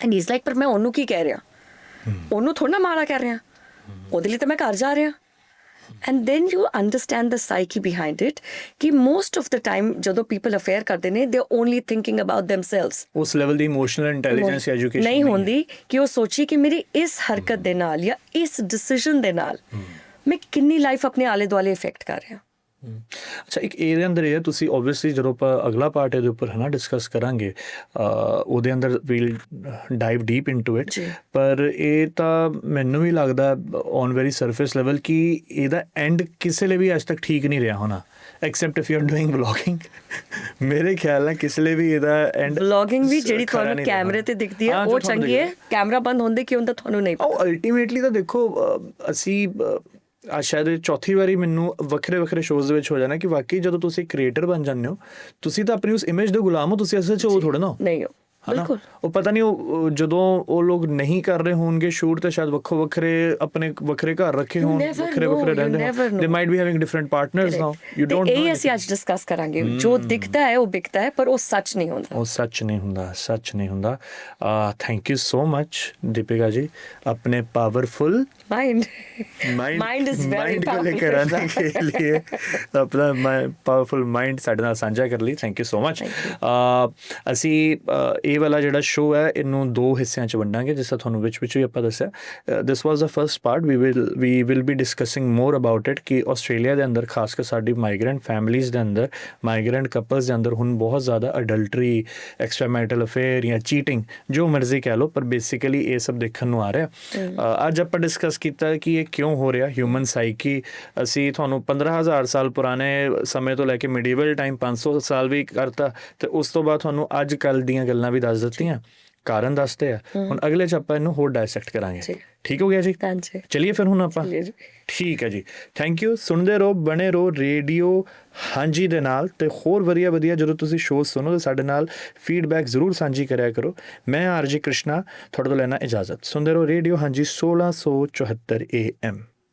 ਐਂਡ ਹੀ ਇਜ਼ ਲਾਈਕ ਪਰ ਮੈਂ ਉਹਨੂੰ ਕੀ ਕਹਿ ਰਿਹਾ ਉਹਨੂੰ ਥੋੜ੍ਹਾ ਨਾ ਮਾੜਾ ਕਰ ਰਿਹਾ ਉਹਦੇ ਲਈ ਤਾਂ ਮੈਂ ਘਰ ਜਾ ਰਿਹਾ. And then you understand the psyche behind it ਕਿ ਮੋਸਟ ਆਫ ਦ ਟਾਈਮ ਜਦੋਂ ਪੀਪਲ ਅਫੇਅਰ ਕਰਦੇ ਨੇ they only thinking about themselves. ਉਸ ਲੈਵਲ ਦੀ ਇਮੋਸ਼ਨਲ ਇੰਟੈਲੀਜੈਂਸ ਐਜੂਕੇਸ਼ਨ ਨਹੀਂ ਹੁੰਦੀ ਕਿ ਉਹ ਸੋਚੀ ਕਿ ਮੇਰੀ ਇਸ ਹਰਕਤ ਦੇ ਨਾਲ ਜਾਂ ਇਸ ਡਿਸੀਜਨ ਦੇ ਨਾਲ ਮੈਂ ਕਿੰਨੀ ਲਾਈਫ ਆਪਣੇ ਆਲੇ ਦੁਆਲੇ ਇਫੈਕਟ ਕਰ ਰਿਹਾ. ਅੱਛਾ ਇੱਕ ਇਹਦੇ ਅੰਦਰ ਇਹ ਤੁਸੀਂ ਓਬਵੀਅਸਲੀ ਜਦੋਂ ਆਪਾਂ ਅਗਲਾ ਪਾਰਟ ਇਹਦੇ ਉੱਪਰ ਹੈ ਨਾ ਡਿਸਕਸ ਕਰਾਂਗੇ ਉਹਦੇ ਅੰਦਰ we'll dive deep into it ਪਰ ਇਹ ਤਾਂ ਮੈਨੂੰ ਵੀ ਲੱਗਦਾ ਔਨ ਵੈਰੀ ਸਰਫੇਸ ਲੈਵਲ ਕਿ ਇਹਦਾ ਐਂਡ ਕਿਸੇ ਲਈ ਵੀ ਅੱਜ ਤੱਕ ਠੀਕ ਨਹੀਂ ਰਿਹਾ ਹੋਣਾ accept if you are doing vlogging ਮੇਰੇ ਖਿਆਲ ਨਾਲ ਕਿਸੇ ਲਈ ਵੀ ਇਹਦਾ ਐਂਡ ਵਲੌਗਿੰਗ ਵੀ ਜਿਹੜੀ ਤੁਹਾਨੂੰ ਕੈਮਰੇ ਤੇ ਦਿਖਦੀ ਹੈ ਉਹ ਚੰਗੀ ਹੈ ਕੈਮਰਾ ਬੰਦ ਹੁੰਦੇ ਕਿਉਂ ਹੁੰਦਾ ਤੁਹਾਨੂੰ ਨਹੀਂ ਪਤਾ. ਅਲਟੀਮੇਟਲੀ ਤਾਂ ਦੇਖੋ ਅਸੀਂ ਸ਼ਾਇਦ ਚੌਥੀ ਵਾਰੀ ਮੈਨੂੰ ਵੱਖਰੇ ਸ਼ੋਜ਼ ਦੇ ਵਿੱਚ ਹੋ ਜਾਣਾ ਕਿ ਵਾਕਈ ਜਦੋਂ ਤੁਸੀਂ ਕ੍ਰੀਏਟਰ ਬਣ ਜਾਂਦੇ ਹੋ ਤੁਸੀਂ ਤਾਂ ਆਪਣੀ ਉਸ ਇਮੇਜ ਦੇ ਗੁਲਾਮ ਹੋ ਤੁਸੀਂ ਅਸਲ 'ਚ ਉਹ ਥੋੜ੍ਹਾ ਨਾ ਨਹੀਂ ਹੋ ਬਿਲਕੁਲ. ਉਹ ਪਤਾ ਨਹੀਂ ਉਹ ਜਦੋਂ ਉਹ ਲੋਕ ਨਹੀਂ ਕਰ ਰਹੇ ਹੋਣਗੇ ਸ਼ੂਟ ਤੇ ਸ਼ਾਇਦ ਵੱਖਰੇ ਆਪਣੇ ਵੱਖਰੇ ਘਰ ਰੱਖੇ ਹੋਣ ਵੱਖਰੇ ਰਹਿੰਦੇ ਹੋਣ ਦੇ might B having different partners now you don't know. ਇਹ ਅਸੀਂ ਅੱਜ ਡਿਸਕਸ ਕਰਾਂਗੇ ਜੋ ਦਿਖਦਾ ਹੈ ਉਹ ਵਿਕਦਾ ਹੈ ਪਰ ਉਹ ਸੱਚ ਨਹੀਂ ਹੁੰਦਾ. ਉਹ ਸੱਚ ਨਹੀਂ ਹੁੰਦਾ. Thank you so much Deepika ਜੀ ਆਪਣੇ ਪਾਵਰਫੁਲ माइंड इज वेरी को लेकर आने के लिए अपना पावरफुल माइंड ਸਾਡੇ ਨਾਲ ਸਾਂਝਾ ਕਰ ਲਈ ਥੈਂਕ ਯੂ ਸੋ ਮਚ. ਅਸੀਂ ਇਹ ਵਾਲਾ ਜਿਹੜਾ ਸ਼ੋਅ ਹੈ ਇਹਨੂੰ 2 ਹਿੱਸਿਆਂ 'ਚ ਵੰਡਾਂਗੇ ਜਿਸ ਤਰ੍ਹਾਂ ਤੁਹਾਨੂੰ ਵਿੱਚ ਵੀ ਆਪਾਂ ਦੱਸਿਆ this was the first part we will be discussing more about it ਕਿ ਆਸਟ੍ਰੇਲੀਆ ਦੇ ਅੰਦਰ ਖਾਸ ਕਰ ਸਾਡੀ ਮਾਈਗ੍ਰੈਂਟ ਫੈਮਿਲੀਜ਼ ਦੇ ਅੰਦਰ ਮਾਈਗ੍ਰੈਂਟ ਕਪਲਸ ਦੇ ਅੰਦਰ ਹੁਣ ਬਹੁਤ ਜ਼ਿਆਦਾ ਅਡਲਟਰੀ ਐਕਸਟਰਾ ਮੈਰਿਟਲ ਅਫੇਅਰ ਜਾਂ ਚੀਟਿੰਗ ਜੋ ਮਰਜ਼ੀ ਕਹਿ ਲਓ ਪਰ ਬੇਸਿਕਲੀ ਇਹ ਸਭ ਦੇਖਣ ਨੂੰ ਆ ਰਿਹਾ. ਅੱਜ ਆਪਾਂ ਡਿਸਕਸ ਕੀਤਾ ਕਿ ਇਹ ਕਿਉਂ ਹੋ ਰਿਹਾ ਹਿਊਮਨ ਸਾਈਕੀ. ਅਸੀਂ ਤੁਹਾਨੂੰ 15,000 ਸਾਲ ਪੁਰਾਣੇ ਸਮੇਂ ਤੋਂ ਲੈ ਕੇ ਮਿਡੀਵਲ ਟਾਈਮ 500 ਸਾਲ ਵੀ ਕਰਤਾ ਤੇ ਉਸ ਤੋਂ ਬਾਅਦ ਤੁਹਾਨੂੰ ਅੱਜ ਕੱਲ੍ਹ ਦੀਆਂ ਗੱਲਾਂ ਵੀ ਦੱਸ ਦਿੱਤੀਆਂ ਕਾਰਨ ਦੱਸਦੇ ਆ. ਹੁਣ ਅਗਲੇ 'ਚ ਆਪਾਂ ਇਹਨੂੰ ਹੋਰ ਡਾਇਸੈਕਟ ਕਰਾਂਗੇ. ਠੀਕ ਹੋ ਗਿਆ ਜੀ ਚਲਿਏ ਫਿਰ ਹੁਣ ਆਪਾਂ ਠੀਕ ਹੈ ਜੀ. Thank you. ਸੁਣਦੇ ਰਹੋ ਬਣੇ ਰਹੋ ਰੇਡੀਓ ਹਾਂਜੀ ਦੇ ਨਾਲ ਤੇ ਹੋਰ ਵਧੀਆ ਜਦੋਂ ਤੁਸੀਂ ਸ਼ੋਅ ਸੁਣੋ ਤਾਂ ਸਾਡੇ ਨਾਲ ਫੀਡਬੈਕ ਜ਼ਰੂਰ ਸਾਂਝੀ ਕਰਿਆ ਕਰੋ. ਮੈਂ ਆਰਜੀ ਕ੍ਰਿਸ਼ਨਾ ਤੁਹਾਡੇ ਤੋਂ ਲੈਣਾ ਇਜਾਜ਼ਤ. ਸੁਣਦੇ ਰਹੋ ਰੇਡੀਓ ਹਾਂਜੀ 1674 AM.